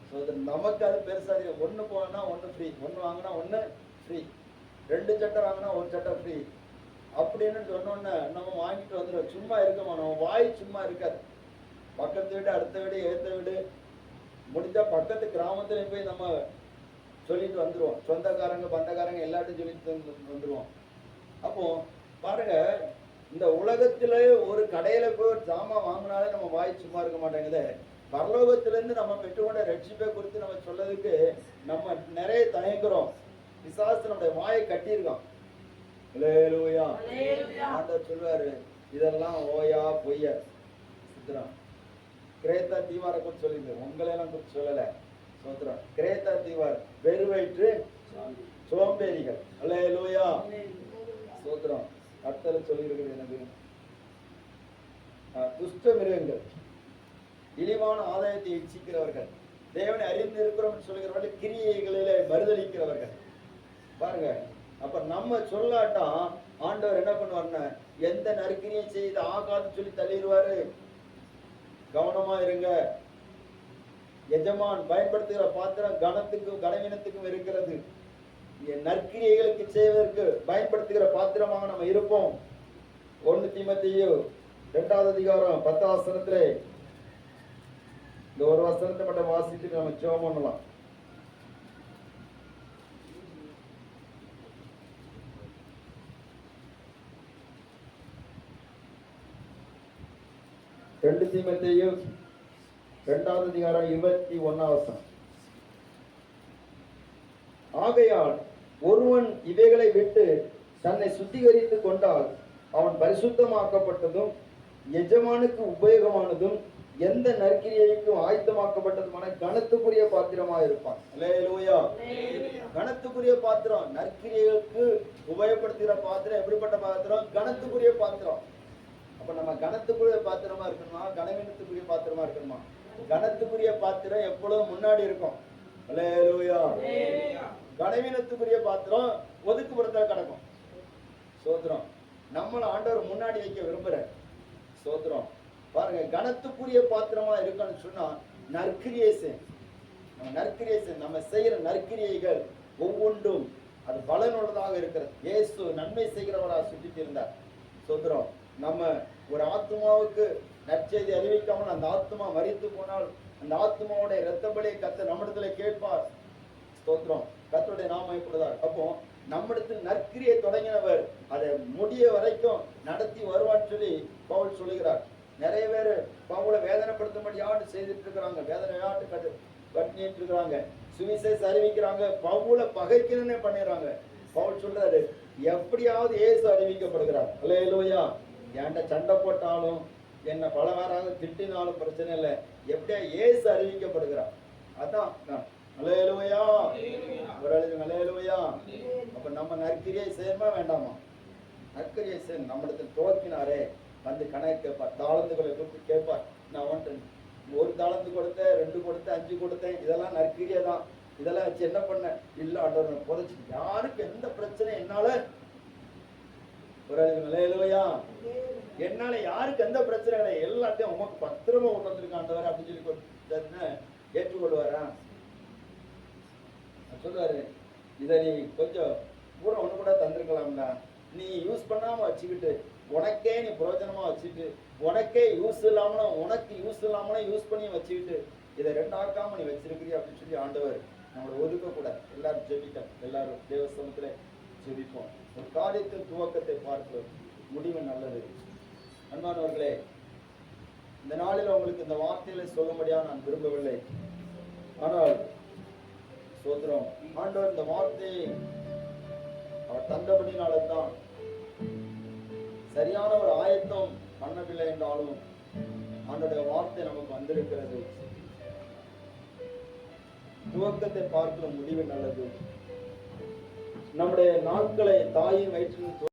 சோத்திரம். நமக்கு அது பெருசா தெரியும். ஒன்னு போனா ஒன்னு ஃப்ரீ, ஒன்னு வாங்கினா ஒன்னு ஃப்ரீ, 2 சட்டை வாங்கினா 1 சட்டை ஃப்ரீ அப்படின்னு சொன்னோன்னு நம்ம வாங்கிட்டு வந்துடுவோம். சும்மா இருக்கமா, நம்ம வாய் சும்மா இருக்காது. பக்கத்து வீடு, அடுத்த வீடு, ஏத்த வீடு, முடிஞ்சா பக்கத்து கிராமத்துல போய் நம்ம சொல்லிட்டு வந்துருவோம். சொந்தக்காரங்க பந்தக்காரங்க எல்லாத்தையும் சொல்லிட்டு வந்துருவோம். அப்போ பாருங்க, இந்த உலகத்துல ஒரு கடையில போய் ஒரு ஜாமான் வாங்கினாலே நம்ம வாய் சும்மா இருக்க மாட்டேங்குது. பரலோகத்திலிருந்து நம்ம பெற்றுக்கொண்ட ரட்சிப்பை குறித்து நம்ம சொல்லதுக்கு நம்ம நிறைய தயங்குறோம். பிசாசு நம்முடைய வாயை கட்டியிருக்கான். அல்லேலூயா. ஆண்டவர் சொல்லுவாரு, இதெல்லாம் ஓயா பொய்யா சுத்திரம். கிரேத்தா தீவாரை குறித்து சொல்லியிருந்தேன், உங்களையெல்லாம் குறித்து சொல்லல. சோத்திரம். கிரேத்தா தீவார் வெறுவயிற்று சோம்பேறிகள். அல்லேலூயா. சோத்திரம். கர்த்தர் சொல்லியிருக்கிறது எனக்கு, துஷ்ட மிருகங்கள், இழிவான ஆதாயத்தை இச்சிக்கிறவர்கள், தேவனை அறிந்திருக்கிறோம் சொல்லுகிறவர்கள், கிரியைகளிலே மறுதலிக்கிறவர்கள். பாருங்க, அப்ப நம்ம சொல்லாட்டா ஆண்டவர் என்ன பண்ணுவாருன்னா, எந்த நற்கிரியும் செய்து ஆகாதுன்னு சொல்லி தள்ளிடுவாரு. கவனமா இருங்க. எஜமான் பயன்படுத்துகிற பாத்திரம் கனத்துக்கும் கனவீனத்துக்கும் இருக்கிறது. நற்கிரியைகளுக்கு செய்வதற்கு பயன்படுத்துகிற பாத்திரமாக நம்ம இருப்போம். 1 தீமோத்தேயு 2வது அதிகாரம் 10வது வசனத்திலே இந்த ஒரு வசனத்தை மட்டும் வாசித்து நம்ம ஜெபம் பண்ணலாம். தீமோத்தேயு 2வது அதிகாரம் 21வது வசனம். ஆகையால் ஒருவன் இவைகளை விட்டு தன்னை சுத்திகரித்துக் கொண்டால் அவன் பரிசுத்தமாக்கப்பட்டதும் எஜமானுக்கு உபயோகமானதும் எந்த நற்கிரியைக்கும் ஆயத்தமாக்கப்பட்டதுமான கனத்துக்குரிய பாத்திரமாக இருப்பான். அல்லேலூயா. கனத்துக்குரிய பாத்திரம், நற்கிரியைகளுக்கு உபயோகப்படுத்துகிற பாத்திரம் எப்படிப்பட்ட பாத்திரம்? கனத்துக்குரிய பாத்திரம். அப்ப நம்ம கனத்துக்குரிய பாத்திரமா இருக்கணுமா, கனவீனத்துக்குரிய பாத்திரமா இருக்கணுமா? கனத்துக்குரிய பாத்திரம் எப்பொழுதும் முன்னாடி இருக்கும். அல்லேலூயா. கனவீனத்துக்குரிய பாத்திரம் ஒதுக்குப்புறத்துல கிடக்கும். சோத்திரம். நம்மள ஆண்டவர் முன்னாடி வைக்க விரும்புற. சோத்திரம். பாருங்க, கனத்துக்குரிய பாத்திரமா இருக்கணும்னு சொன்னா நற்கிரியேசன், நம்ம செய்யற நற்கிரியைகள் ஒவ்வொன்றும் அது பலனுள்ளதாக இருக்கிறது. இயேசு நன்மை செய்கிறவராக சுற்றிட்டு இருந்தார். சோத்திரம். நம்ம ஒரு ஆத்மாவுக்கு நற்செய்தி அறிவிக்காமல் அந்த ஆத்மா மரித்து போனால் அந்த ஆத்மாவுடைய இரத்தபலியை கர்த்தர் நம்மிடத்துல கேட்பார். ஸ்தோத்திரம். கர்த்தருடைய நாமம் இப்படிதான். அப்போ நம்மிடத்தில் நற்கிரியை தொடங்கினவர் அதை முடிய வரைக்கும் நடத்தி வருவான்னு சொல்லி பவுல் சொல்லுகிறார். நிறைய பேர் பவுலை வேதனைப்படுத்தும்படியாட்டு செய்துட்டு இருக்கிறாங்க, வேதனையாட்டு பண்ணிட்டு இருக்கிறாங்க, சுவிசேஷம் அறிவிக்கிறாங்க, பவுலை பகைக்கணும்னே பண்ணிடுறாங்க. பவுல் சொல்றாரு, எப்படியாவது இயேசு அறிவிக்கப்படுகிறார். அல்லேலூயா. என்கிட்ட சண்டை போட்டாலும் என்ன பலவாறாக திட்டினாலும் பிரச்சனை இல்லை, எப்படியா இயேசு அறிவிக்கப்படுகிறார். அதான் அல்லேலூயா. ஒரு அல்லேலூயா. அப்ப நம்ம நற்கிரியை செய்யணுமா வேண்டாமா? நற்கிரியை செய்து நம்மிடத்தில் துவக்கினாரே வந்து கணக்கு கேட்பார், தாளந்துகளை கொடுத்து கேட்பார். நான் வந்துட்டேன், 1 தாளந்து கொடுத்தேன், 2 கொடுத்தேன், 5 கொடுத்தேன், இதெல்லாம் நற்கிரியை தான், இதெல்லாம் வச்சு என்ன பண்ண? இல்ல ஆண்டவர் புதைச்சு. யாருக்கு எந்த பிரச்சனை என்னால ஒரு நிலையிலையா என்னால யாருக்கு எந்த பிரச்சனை இல்லை, எல்லாத்தையும் உமக்கு பத்திரமா கொண்டு வந்திருக்க ஆண்டவர் அப்படின்னு சொல்லி ஏற்றுக்கொள்வாரா? சொல்லுவாரு, இதை நீ கொஞ்சம் கூட ஒண்ணு கூட தந்திருக்கலாம்டா, நீ யூஸ் பண்ணாம வச்சுக்கிட்டு உனக்கே நீ பிரயோஜனமா வச்சுட்டு உனக்கே யூஸ் இல்லாமலும் உனக்கு யூஸ் இல்லாமலும் யூஸ் பண்ணி வச்சுக்கிட்டு இதை 2 ஆக்காம நீ வச்சிருக்கிறீ அப்படின்னு சொல்லி ஆண்டவர் நம்மளை ஒதுக்க கூட. எல்லாரும் ஜெபிக்க, எல்லாரும் தேவஸ்தலத்துல ஜெபிப்போம். ஒரு காரியத்தின் துவக்கத்தை பார்க்கிறோம், முடிவு நல்லது. அன்பானவர்களே, இந்த நாளில் உங்களுக்கு இந்த வார்த்தைகளை சொல்லும்படியா நான் விரும்பவில்லை, ஆனால் சோதரம் ஆண்டவர் இந்த வார்த்தையை அவர் தந்தபடினால்தான் சரியான ஒரு ஆயத்தம் பண்ணவில்லை என்றாலும் ஆண்டோடைய வார்த்தை நமக்கு வந்திருக்கிறது. துவக்கத்தை பார்க்கிற முடிவு நல்லது. நம்முடைய நாட்களை தாயின் வயிற்றில்